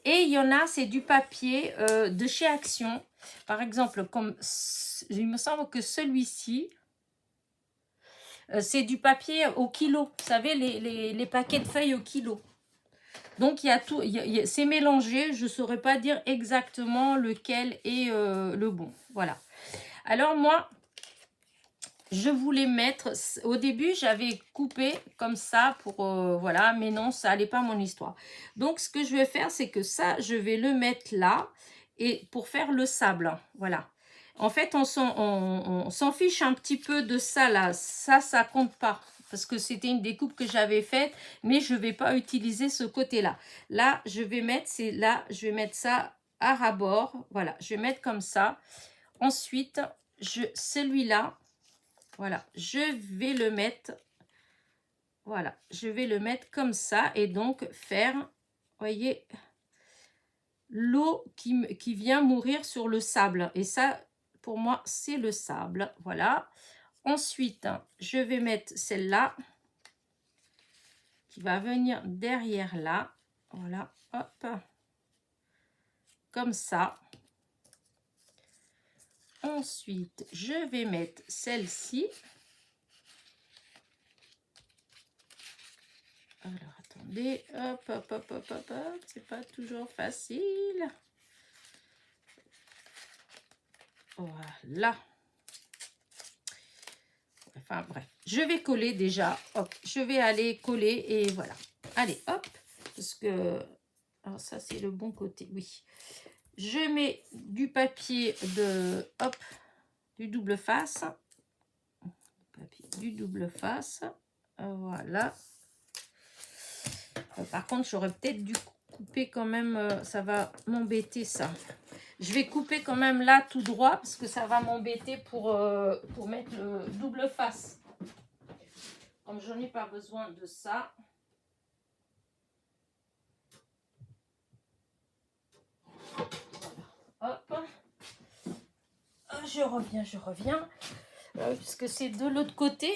Et il y en a, c'est du papier de chez Action. Par exemple, comme il me semble que celui-ci, c'est du papier au kilo. Vous savez, les paquets de feuilles au kilo. Donc, il y a tout, c'est mélangé. Je ne saurais pas dire exactement lequel est le bon. Voilà. Alors, moi, je voulais mettre... Au début, j'avais coupé comme ça pour... voilà, mais non, ça n'allait pas mon histoire. Donc, ce que je vais faire, c'est que ça, je vais le mettre là et pour faire le sable. Voilà. En fait, on s'en fiche un petit peu de ça, là. Ça compte pas. Parce que c'était une découpe que j'avais faite, mais je ne vais pas utiliser ce côté-là. Là, je vais mettre, je vais mettre ça à ras-bord. Voilà, je vais mettre comme ça. Ensuite, celui-là, voilà, je vais le mettre, voilà, je vais le mettre comme ça et donc faire, voyez, l'eau qui vient mourir sur le sable. Et ça, pour moi, c'est le sable, voilà. Ensuite, je vais mettre celle-là qui va venir derrière là, voilà, hop, comme ça. Ensuite, je vais mettre celle-ci. Alors, attendez, hop, hop, hop, hop, hop, hop, c'est pas toujours facile. Voilà. Enfin, bref, je vais coller déjà, hop, je vais aller coller et voilà. Allez, hop, parce que, alors ça, c'est le bon côté, oui. Je mets du papier hop, du double face. Du double face, voilà. Par contre, j'aurais peut-être dû couper quand même, ça va m'embêter ça. Je vais couper quand même là tout droit parce que ça va m'embêter pour mettre le double face. Comme je n'ai pas besoin de ça. Voilà. Hop. Je reviens. Puisque c'est de l'autre côté.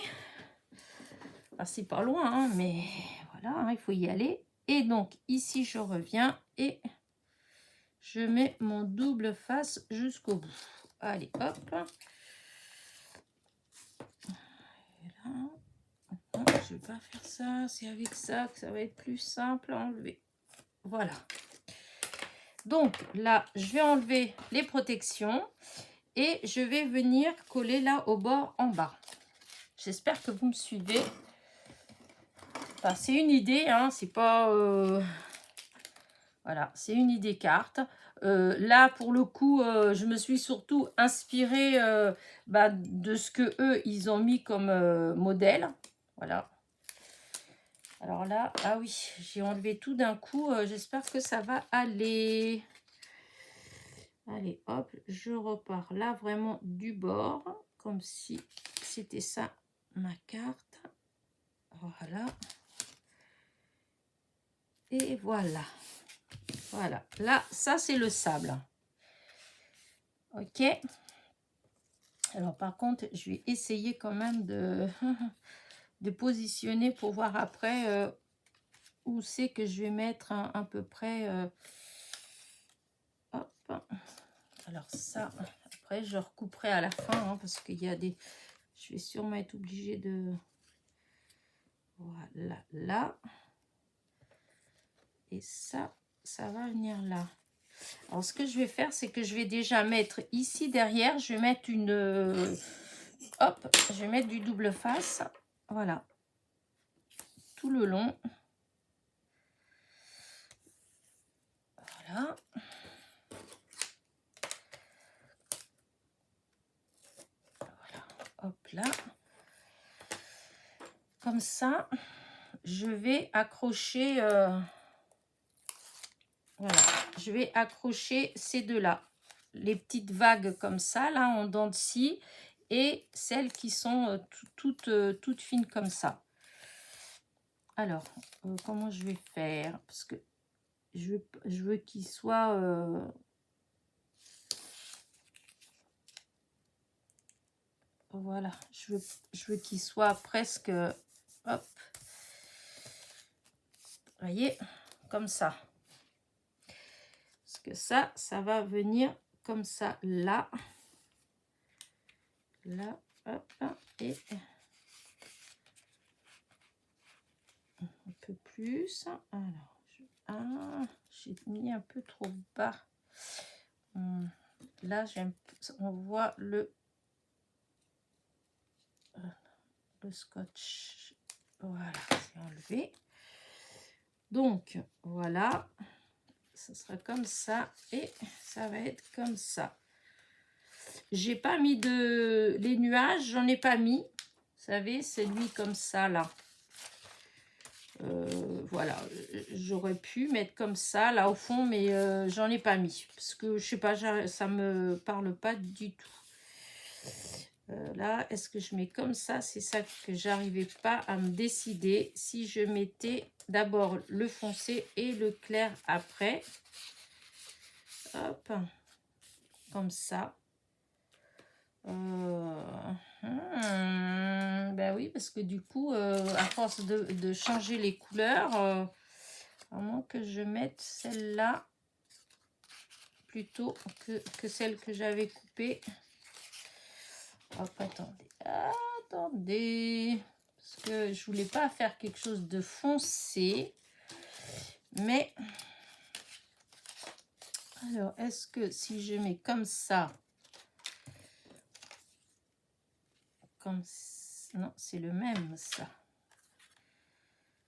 Ah, c'est pas loin, hein, mais voilà, hein, il faut y aller. Et donc, ici, je reviens et je mets mon double face jusqu'au bout. Allez, hop. Et là, non, je ne vais pas faire ça. C'est avec ça que ça va être plus simple à enlever. Voilà. Donc, là, je vais enlever les protections et je vais venir coller là au bord en bas. J'espère que vous me suivez. Enfin, c'est une idée, hein, c'est pas... Voilà, c'est une idée carte. Là, pour le coup, je me suis surtout inspirée de ce que eux ils ont mis comme modèle. Voilà. Alors là, ah oui, j'ai enlevé tout d'un coup. J'espère que ça va aller. Allez, hop, je repars là vraiment du bord, comme si c'était ça ma carte. Voilà. Et voilà. Voilà. Là, ça c'est le sable. Ok. Alors par contre, je vais essayer quand même de positionner pour voir après où c'est que je vais mettre à peu près. Hop. Alors ça, après je recouperai à la fin hein, parce qu'il y a des... Je vais sûrement être obligée de... Voilà, là. Et ça va venir là. Alors ce que je vais faire, c'est que je vais déjà mettre ici derrière, je vais mettre une... hop, je vais mettre du double face. Voilà. Tout le long. Voilà. Voilà. Hop là. Comme ça, je vais accrocher... voilà. Je vais accrocher ces deux-là. Les petites vagues comme ça, là, en dents de scie. Et celles qui sont toutes fines comme ça. Alors, comment je vais faire? Parce que je veux qu'il soit... voilà, je veux qu'il soit presque... hop. Vous voyez? Comme ça. Parce que ça va venir comme ça, là. Là, hop, et... un peu plus. Alors, j'ai mis un peu trop bas. Là, on voit le scotch. Voilà, c'est enlevé. Donc, voilà. Ce sera comme ça et ça va être comme ça. J'ai pas mis les nuages, j'en ai pas mis. Vous savez, c'est lui comme ça, là. Voilà, j'aurais pu mettre comme ça là au fond, mais j'en ai pas mis parce que je sais pas, ça me parle pas du tout. Là, est-ce que je mets comme ça? C'est ça que j'arrivais pas à me décider. Si je mettais d'abord le foncé et le clair après, hop, comme ça. Ben oui, parce que du coup, à force de changer les couleurs, à moins que je mette celle-là plutôt que celle que j'avais coupée. Hop, attendez, parce que je voulais pas faire quelque chose de foncé, mais alors est-ce que si je mets comme ça, non, c'est le même ça.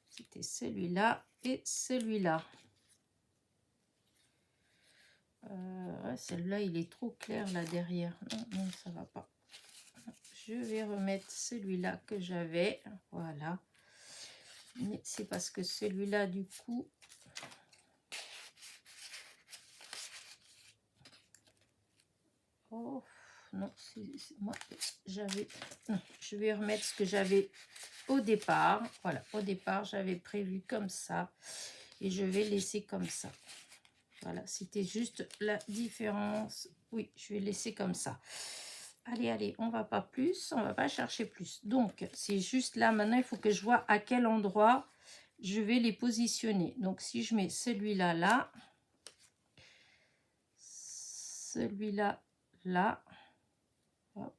C'était celui-là et celui-là. Ouais, celui-là, il est trop clair là derrière. Non, ça va pas. Je vais remettre celui-là que j'avais. Voilà. Mais c'est parce que celui-là, du coup... Oh, non, moi, j'avais... Non, je vais remettre ce que j'avais au départ. Voilà, au départ, j'avais prévu comme ça. Et je vais laisser comme ça. Voilà, c'était juste la différence. Oui, je vais laisser comme ça. Allez, on va pas plus, on va pas chercher plus. Donc, c'est juste là, maintenant, il faut que je vois à quel endroit je vais les positionner. Donc, si je mets celui-là, là, celui-là, là, hop,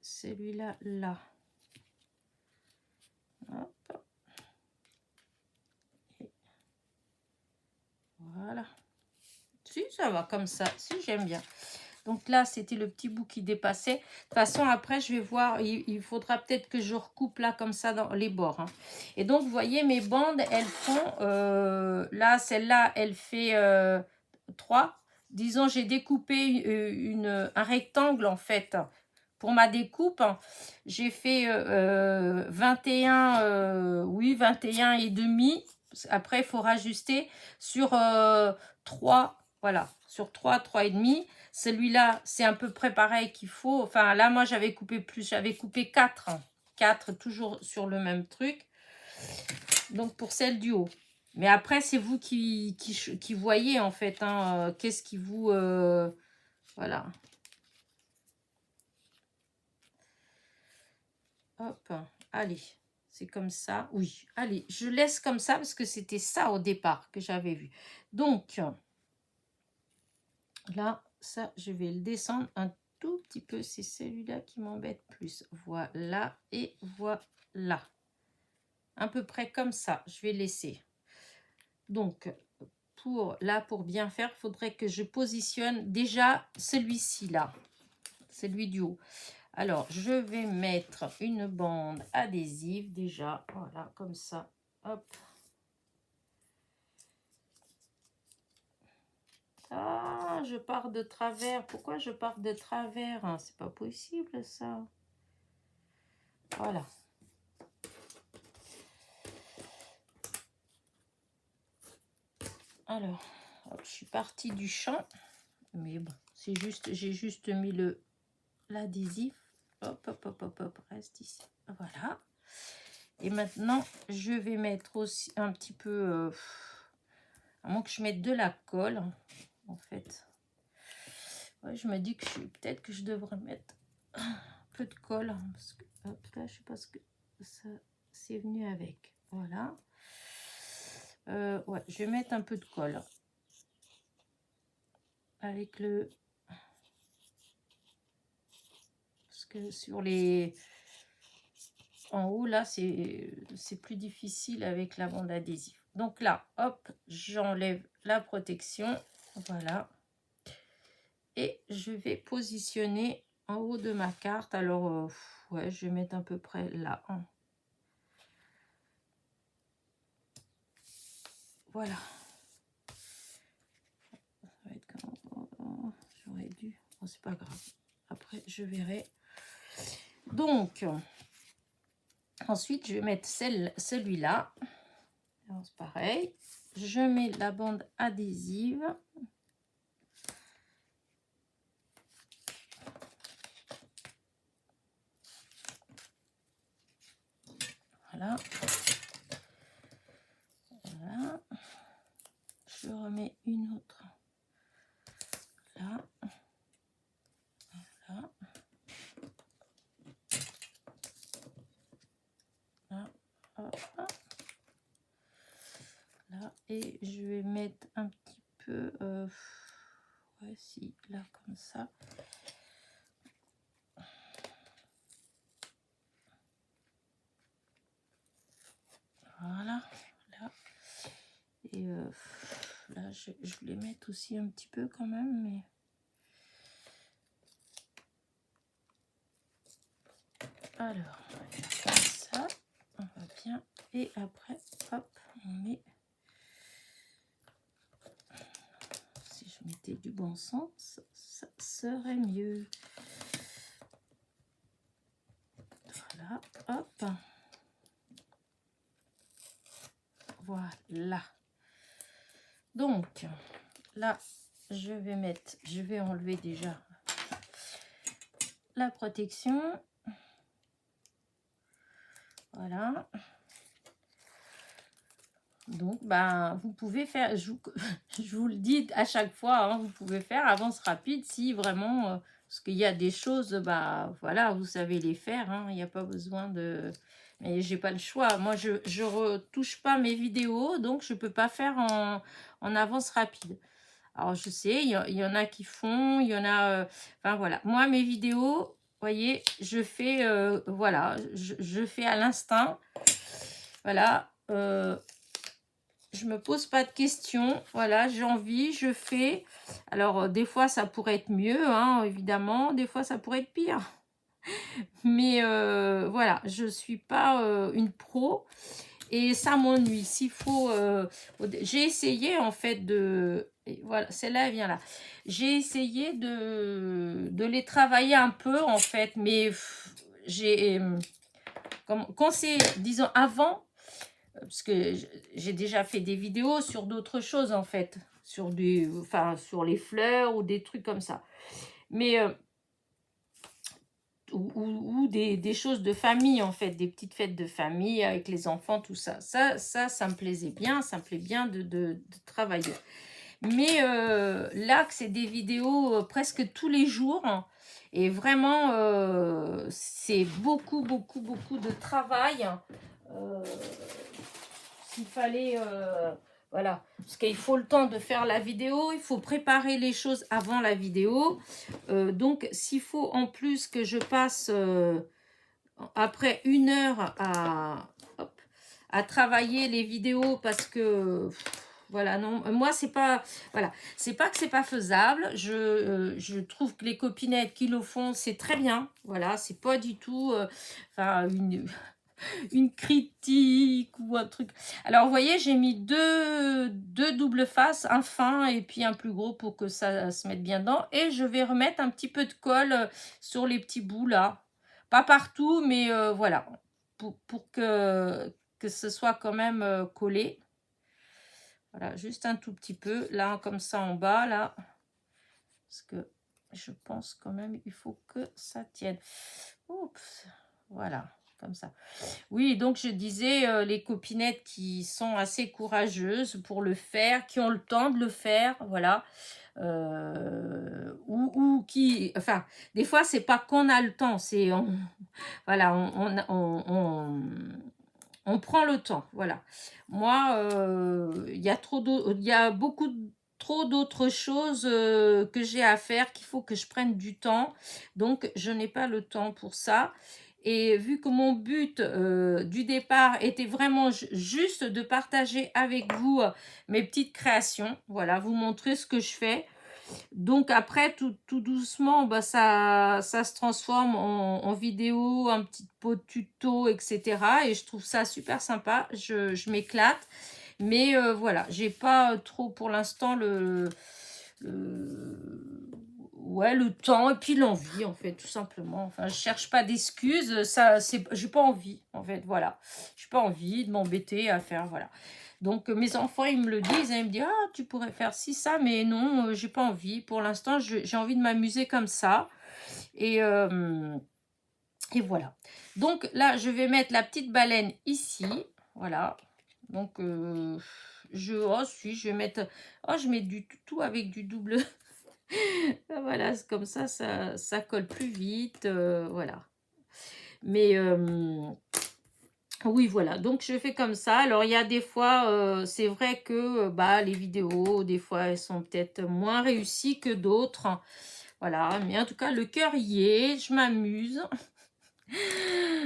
celui-là, là, hop, et voilà. Si, ça va comme ça, si, j'aime bien. Donc là, c'était le petit bout qui dépassait. De toute façon, après, je vais voir. Il faudra peut-être que je recoupe là, comme ça, dans les bords. Hein. Et donc, vous voyez, mes bandes, elles font... là, celle-là, elle fait 3. Disons, j'ai découpé un rectangle, en fait. Pour ma découpe, j'ai fait 21, oui, 21 et demi. Après, il faut rajuster sur 3, voilà, sur 3, 3 et demi. Celui-là, c'est à peu près pareil qu'il faut. Enfin, là, moi, j'avais coupé plus, j'avais coupé 4. 4, toujours sur le même truc. Donc, pour celle du haut. Mais après, c'est vous qui voyez, en fait, hein, qu'est-ce qui vous... voilà. Hop, allez, c'est comme ça. Oui, allez, je laisse comme ça parce que c'était ça au départ que j'avais vu. Donc, là, ça, je vais le descendre un tout petit peu. C'est celui-là qui m'embête plus. Voilà, et voilà. À peu près comme ça, je vais laisser. Donc, pour bien faire, il faudrait que je positionne déjà celui-ci là. Celui du haut. Alors, je vais mettre une bande adhésive déjà. Voilà, comme ça. Hop. Ah, je pars de travers. Pourquoi je pars de travers? C'est pas possible, ça. Voilà. Alors, hop, je suis partie du champ. Mais bon, c'est juste, j'ai juste mis l'adhésif. Hop, hop, hop, hop, hop, reste ici. Voilà. Et maintenant, je vais mettre aussi un petit peu... à moins que je mette de la colle, en fait. Ouais, je me dis que peut-être que je devrais mettre un peu de colle. Parce que, hop, là, je sais pas ce que ça c'est venu avec. Voilà. Ouais, je vais mettre un peu de colle. Avec le... Parce que sur les... En haut, là, c'est plus difficile avec la bande adhésive. Donc là, hop, j'enlève la protection. Voilà. Et je vais positionner en haut de ma carte. Alors, ouais, je vais mettre à peu près là. Hein. Voilà. Ça va être comme... J'aurais dû... Bon, c'est pas grave. Après, je verrai. Donc, ensuite, je vais mettre celui-là. C'est pareil. Je mets la bande adhésive. Voilà. Voilà. Je remets une autre là. Voilà. Là. Hop. Là. Et je vais mettre un petit peu... ouais, si, là, comme ça. Voilà. Là. Et là, je voulais mettre aussi un petit peu quand même, mais... Alors, on va faire comme ça. On va bien. Et après, hop, on met... Si je mettais du bon sens, ça serait mieux. Voilà, hop. Voilà. Donc, là, je vais enlever déjà la protection. Voilà. Donc, ben, vous pouvez faire, je vous le dis à chaque fois, hein, vous pouvez faire avance rapide si vraiment, parce qu'il y a des choses, bah voilà, vous savez les faire, hein, il n'y a pas besoin de... Mais j'ai pas le choix. Moi, je retouche pas mes vidéos, donc je peux pas faire en avance rapide. Alors, je sais, il y en a qui font, il y en a... enfin, voilà. Moi, mes vidéos, voyez, je fais, voilà, je fais à l'instinct. Voilà. je me pose pas de questions. Voilà, j'ai envie, je fais. Alors, des fois, ça pourrait être mieux, hein, évidemment. Des fois, ça pourrait être pire. Mais voilà, je suis pas une pro. Et ça m'ennuie. S'il faut... j'ai essayé, en fait, de... et voilà, celle-là, elle vient là. J'ai essayé de les travailler un peu, en fait. Mais j'ai... quand c'est, disons, avant... Parce que j'ai déjà fait des vidéos sur d'autres choses, en fait. Sur des... Enfin, sur les fleurs ou des trucs comme ça. Mais... ou des choses de famille, en fait, des petites fêtes de famille avec les enfants, tout ça. Ça me plaisait bien, ça me plaît bien de travailler. Mais là, que c'est des vidéos presque tous les jours, hein, et vraiment, c'est beaucoup, beaucoup, beaucoup de travail. S'il fallait... voilà, parce qu'il faut le temps de faire la vidéo, il faut préparer les choses avant la vidéo. Donc, s'il faut en plus que je passe après 1 heure hop, à travailler les vidéos parce que... voilà, non, moi, c'est pas... Voilà, c'est pas que c'est pas faisable. Je trouve que les copinettes qui le font, c'est très bien. Voilà, c'est pas du tout... enfin, une critique ou un truc. Alors, vous voyez, j'ai mis deux doubles faces, un fin et puis un plus gros pour que ça se mette bien dedans. Et je vais remettre un petit peu de colle sur les petits bouts là. Pas partout, mais voilà. Pour que ce soit quand même collé. Voilà, juste un tout petit peu. Là, comme ça en bas, là. Parce que je pense quand même il faut que ça tienne. Oups, voilà, comme ça. Oui, donc je disais, les copinettes qui sont assez courageuses pour le faire, qui ont le temps de le faire, voilà. Ou qui... Enfin, des fois, c'est pas qu'on a le temps, c'est... Voilà, on prend le temps, voilà. Moi, il y a beaucoup trop d'autres choses que j'ai à faire, qu'il faut que je prenne du temps. Donc, je n'ai pas le temps pour ça. Et vu que mon but du départ était vraiment juste de partager avec vous mes petites créations, voilà, vous montrer ce que je fais. Donc après, tout doucement, bah, ça se transforme en vidéo, un petit pot de tuto, etc. Et je trouve ça super sympa, je m'éclate. Mais voilà, j'ai pas trop pour l'instant ouais, le temps et puis l'envie, en fait, tout simplement. Enfin, je cherche pas d'excuses, j'ai pas envie, en fait, voilà. J'ai pas envie de m'embêter à faire, voilà. Donc, mes enfants, ils me le disent, hein, ils me disent, ah, tu pourrais faire ci, ça, mais non, j'ai pas envie. Pour l'instant, j'ai envie de m'amuser comme ça. Et voilà. Donc, là, je vais mettre la petite baleine ici, voilà. Donc, je vais mettre, je mets du tout avec du double. Voilà, c'est comme ça colle plus vite, voilà. Mais oui, voilà, donc je fais comme ça. Alors, il y a des fois, c'est vrai que bah, les vidéos, des fois, elles sont peut-être moins réussies que d'autres. Voilà, mais en tout cas, le cœur y est, je m'amuse.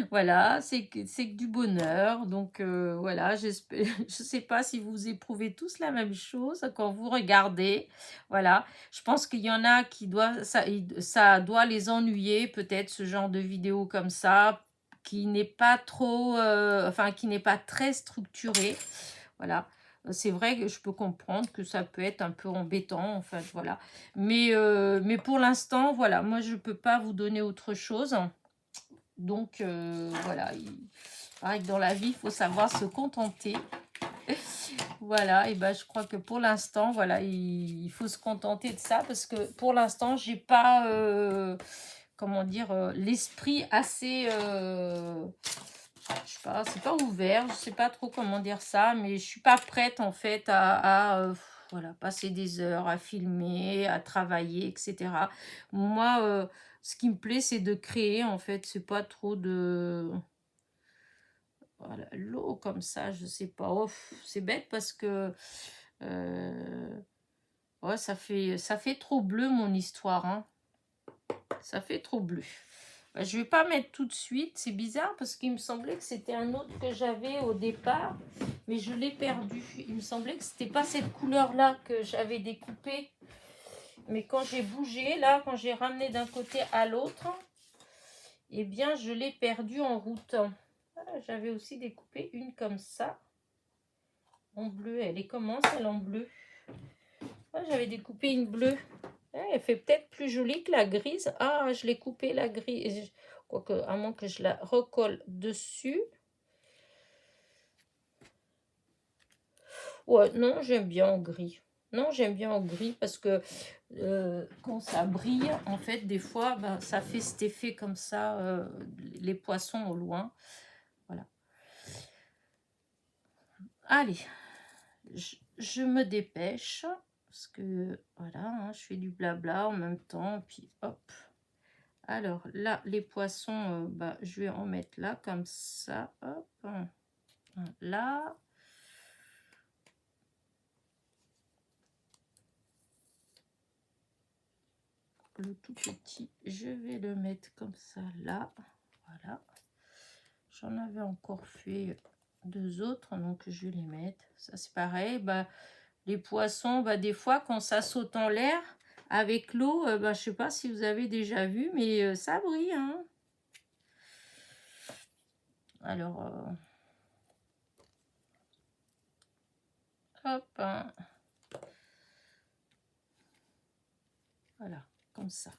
Voilà, c'est que du bonheur. Donc voilà, j'espère, je sais pas si vous éprouvez tous la même chose quand vous regardez. Voilà, je pense qu'il y en a qui ça doit les ennuyer, peut-être ce genre de vidéo comme ça, qui n'est pas trop, enfin qui n'est pas très structuré. Voilà. C'est vrai que je peux comprendre que ça peut être un peu embêtant, en fait, voilà. Mais pour l'instant, voilà, moi, je peux pas vous donner autre chose. Donc, voilà, pareil que dans la vie, il faut savoir se contenter. Voilà, et ben je crois que pour l'instant, voilà, il faut se contenter de ça parce que pour l'instant, j'ai pas, comment dire, l'esprit assez, je sais pas, c'est pas ouvert, je sais pas trop comment dire ça, mais je suis pas prête en fait voilà, passer des heures à filmer, à travailler, etc. Moi, ce qui me plaît, c'est de créer en fait, c'est pas trop de... Voilà, l'eau comme ça, je sais pas. Oh, c'est bête parce que ouais, ça fait trop bleu mon histoire, hein. Ça fait trop bleu. Bah, je vais pas mettre tout de suite, c'est bizarre parce qu'il me semblait que c'était un autre que j'avais au départ. mais je l'ai perdu. Il me semblait que c'était pas cette couleur-là que j'avais découpée. Mais quand j'ai bougé, là, quand j'ai ramené d'un côté à l'autre, eh bien, je l'ai perdu en route. Voilà, j'avais aussi découpé une comme ça, en bleu. Elle est comment, celle en bleu? Ah, j'avais découpé une bleue. Ah, elle fait peut-être plus jolie que la grise. Ah, je l'ai coupée, la grise. Quoique, à moins que je la recolle dessus. Ouais, non, j'aime bien en gris. Non, j'aime bien en gris parce que quand ça brille, en fait, des fois, ben, ça fait cet effet comme ça, les poissons au loin. Voilà. Allez, je me dépêche parce que, voilà, hein, je fais du blabla en même temps, puis hop. Alors, là, les poissons, bah, je vais en mettre là, comme ça, hop. Là. Le tout petit, je vais le mettre comme ça là, voilà. J'en avais encore fait 2 autres, donc je vais les mettre. Ça c'est pareil, bah, les poissons, bah, des fois quand ça saute en l'air avec l'eau, bah, je sais pas si vous avez déjà vu, mais ça brille, hein. Alors, hop, hein. Voilà, comme ça.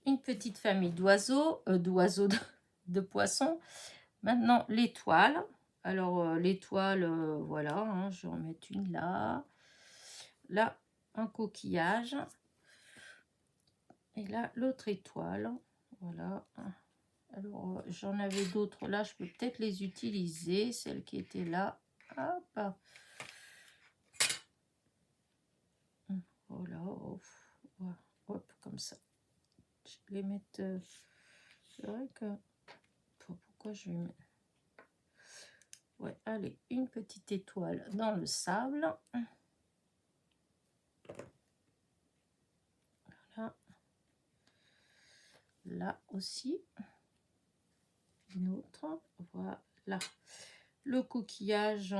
Une petite famille d'oiseaux, de poissons. Maintenant, l'étoile. Alors, l'étoile, voilà, hein, je vais en mettre une là. Là, un coquillage. Et là, l'autre étoile. Voilà. Alors, j'en avais d'autres là. Je peux peut-être les utiliser. Celles qui étaient là. Hop. Voilà. Hop, comme ça. Je vais les mettre... c'est vrai que... Pourquoi je vais mettre... Ouais, allez, une petite étoile dans le sable. Voilà. Là aussi. Une autre. Voilà. Le coquillage,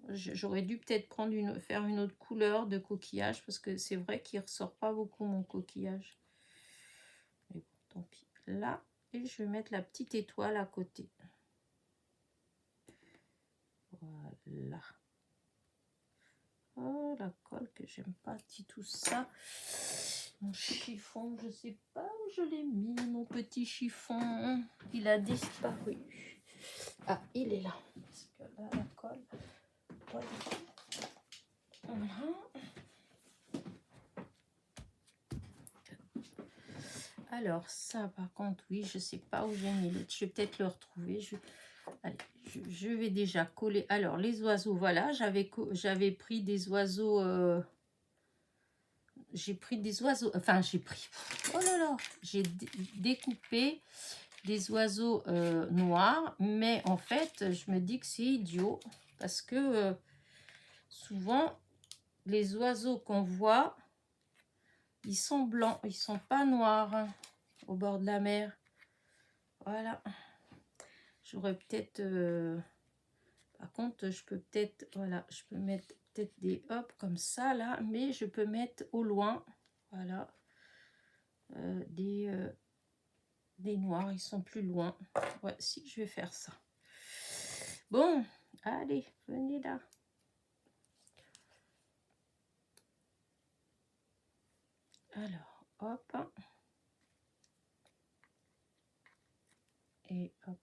j'aurais dû peut-être prendre faire une autre couleur de coquillage parce que c'est vrai qu'il ressort pas beaucoup mon coquillage. Mais bon, tant pis. Là, et je vais mettre la petite étoile à côté. Voilà. Oh, la colle que j'aime pas, dit tout ça. Mon chiffon, je sais pas où je l'ai mis, mon petit chiffon. Il a disparu. Ah, il est là. Parce que là, la colle. Voilà. Alors, ça, par contre, oui, je sais pas où j'ai mis l'autre. Je vais peut-être le retrouver. Allez, je vais déjà coller. Alors, les oiseaux, voilà. J'avais pris des oiseaux... j'ai pris des oiseaux... Enfin, j'ai pris... Oh là là. J'ai découpé des oiseaux noirs. Mais en fait, je me dis que c'est idiot. Parce que souvent, les oiseaux qu'on voit, ils sont blancs. Ils sont pas noirs, hein, au bord de la mer. Voilà. J'aurais peut-être... par contre, je peux peut-être... Voilà, je peux mettre peut-être des hop comme ça, là. Mais je peux mettre au loin, voilà, des noirs. Ils sont plus loin. Ouais, si, je vais faire ça. Bon, allez, venez là. Alors, hop. Et hop.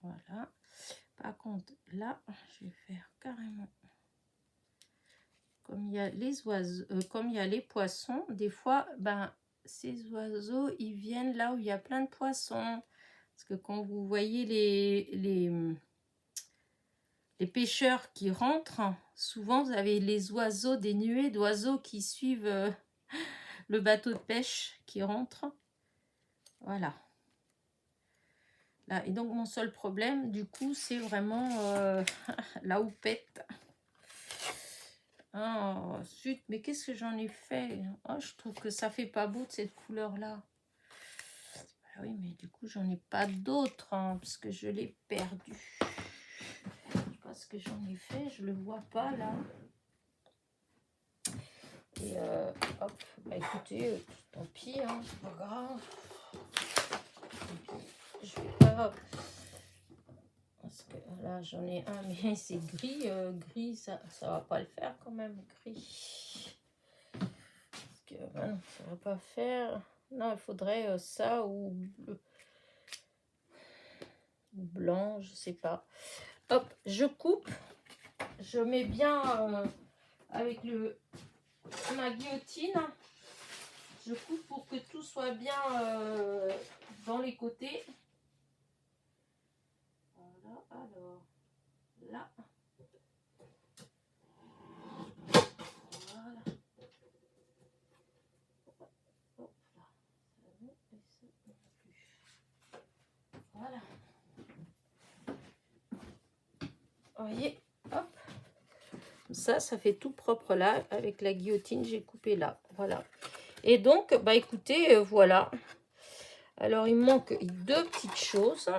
Voilà. Par contre, là, je vais faire carrément... Comme il y a les oiseaux, comme il y a les poissons, des fois, ben, ces oiseaux, ils viennent là où il y a plein de poissons. Parce que quand vous voyez les pêcheurs qui rentrent, souvent vous avez les oiseaux, des nuées d'oiseaux qui suivent le bateau de pêche qui rentre. Voilà. Là, et donc mon seul problème, du coup, c'est vraiment la houppette. Oh, zut, mais qu'est-ce que j'en ai fait? Oh, je trouve que ça fait pas beau de cette couleur-là. Ah oui, mais du coup, j'en ai pas d'autres, hein, parce que je l'ai perdu. Je sais pas ce que j'en ai fait, je le vois pas là. Et hop, bah écoutez, tant pis, hein, c'est pas grave. Je vais pas... Parce que là, j'en ai un, mais c'est gris. Gris, ça va pas le faire quand même, gris. Parce que, bah non, ça va pas faire. Non, il faudrait ça ou bleu. Ou blanc, je sais pas. Hop, je coupe. Je mets bien avec ma guillotine. Je coupe pour que tout soit bien dans les côtés. Voilà, alors là. Voilà. Hop là. Voilà. Vous voyez, hop. Ça fait tout propre là. Avec la guillotine, j'ai coupé là. Voilà. Et donc, bah écoutez, voilà. Alors, il me manque deux petites choses.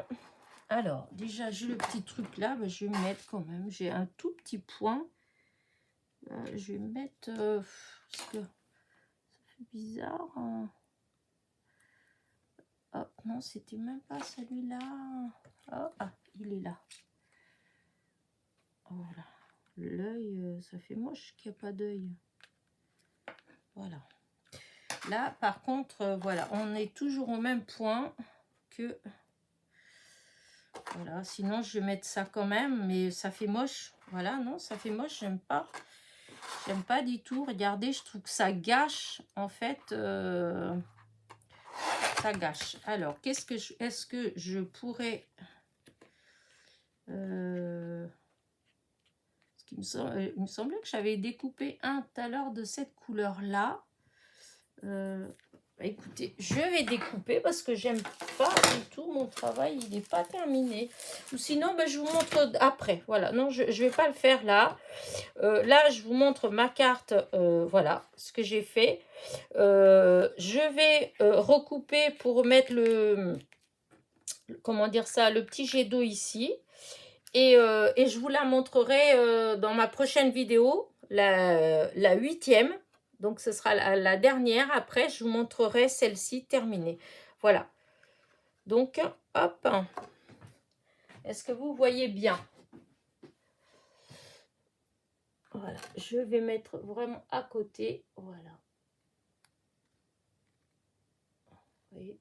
Alors, déjà, j'ai le petit truc là. Bah, je vais me mettre quand même. J'ai un tout petit point. Je vais mettre... parce que ça fait bizarre. Hein. Oh, non, c'était même pas celui-là. Oh, ah, il est là. Voilà. L'œil, ça fait moche qu'il n'y a pas d'œil. Voilà. Là, par contre, voilà, on est toujours au même point que... Voilà, sinon je vais mettre ça quand même, mais ça fait moche. Voilà, non, ça fait moche, j'aime pas. J'aime pas du tout. Regardez, je trouve que ça gâche, en fait... ça gâche. Alors, est-ce que je pourrais... il me semblait que j'avais découpé un tout à l'heure de cette couleur-là. Bah écoutez, je vais découper parce que j'aime pas du tout mon travail, il n'est pas terminé. Ou sinon, bah, je vous montre après. Voilà, non, je ne vais pas le faire là. Là, je vous montre ma carte, voilà, ce que j'ai fait. Je vais recouper pour mettre comment dire ça, le petit jet d'eau ici. Et je vous la montrerai dans ma prochaine vidéo, la 8e. Donc, ce sera la dernière. Après, je vous montrerai celle-ci terminée. Voilà. Donc, hop. Est-ce que vous voyez bien? Voilà. Je vais mettre vraiment à côté. Voilà. Vous voyez?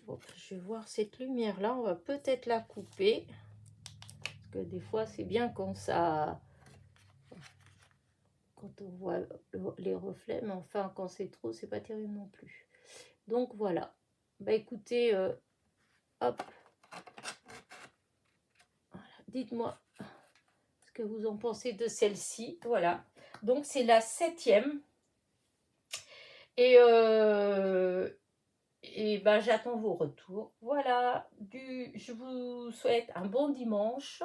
Bon, je vais voir cette lumière-là. On va peut-être la couper. Parce que des fois, c'est bien quand ça... Quand on voit les reflets, mais enfin quand c'est trop, c'est pas terrible non plus. Donc voilà. Bah écoutez, hop. Voilà. Dites-moi ce que vous en pensez de celle-ci. Voilà. Donc c'est la 7e. Et ben j'attends vos retours. Voilà. Je vous souhaite un bon dimanche.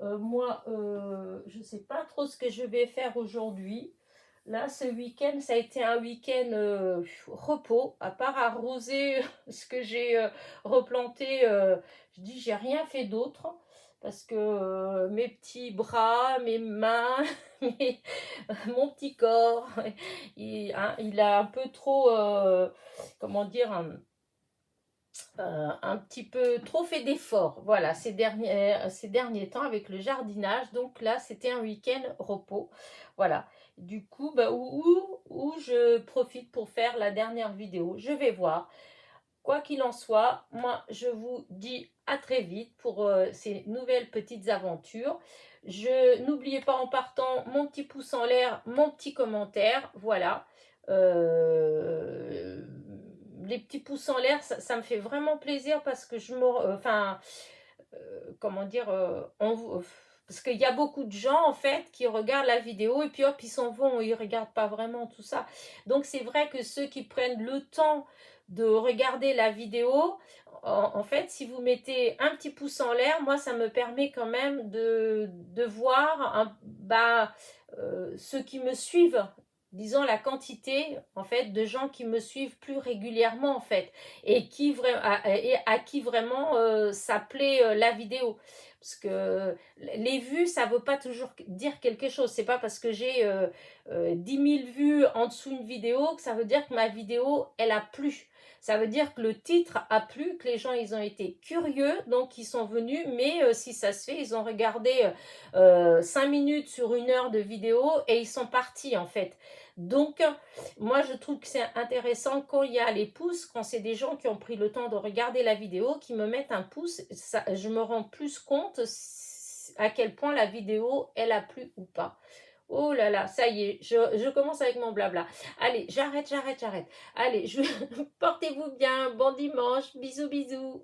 Moi, je ne sais pas trop ce que je vais faire aujourd'hui. Là, ce week-end, ça a été un week-end repos, à part arroser ce que j'ai replanté. Je dis, j'ai rien fait d'autre parce que mes petits bras, mes mains, mon petit corps, il a un peu trop, comment dire, un petit peu trop fait d'efforts, voilà, ces derniers temps avec le jardinage. Donc là, c'était un week-end repos, voilà. Du coup, bah, où je profite pour faire la dernière vidéo, je vais voir. Quoi qu'il en soit, moi, je vous dis à très vite pour ces nouvelles petites aventures. N'oubliez pas en partant mon petit pouce en l'air, mon petit commentaire, voilà. Les petits pouces en l'air, ça me fait vraiment plaisir parce que je me... comment dire... parce qu'il y a beaucoup de gens, en fait, qui regardent la vidéo et puis hop, ils s'en vont, ils ne regardent pas vraiment tout ça. Donc, c'est vrai que ceux qui prennent le temps de regarder la vidéo, en fait, si vous mettez un petit pouce en l'air, moi, ça me permet quand même de voir ceux qui me suivent disons la quantité en fait de gens qui me suivent plus régulièrement en fait et à qui vraiment ça plaît la vidéo. Parce que les vues, ça veut pas toujours dire quelque chose. C'est pas parce que j'ai 10 000 vues en dessous d'une vidéo que ça veut dire que ma vidéo, elle a plu. Ça veut dire que le titre a plu, que les gens, ils ont été curieux, donc ils sont venus, mais si ça se fait, ils ont regardé 5 minutes sur 1 heure de vidéo et ils sont partis en fait. Donc, moi, je trouve que c'est intéressant quand il y a les pouces, quand c'est des gens qui ont pris le temps de regarder la vidéo, qui me mettent un pouce, ça, je me rends plus compte à quel point la vidéo, elle a plu ou pas. Oh là là, ça y est, je commence avec mon blabla. Allez, j'arrête. Allez, portez-vous bien, bon dimanche, bisous, bisous.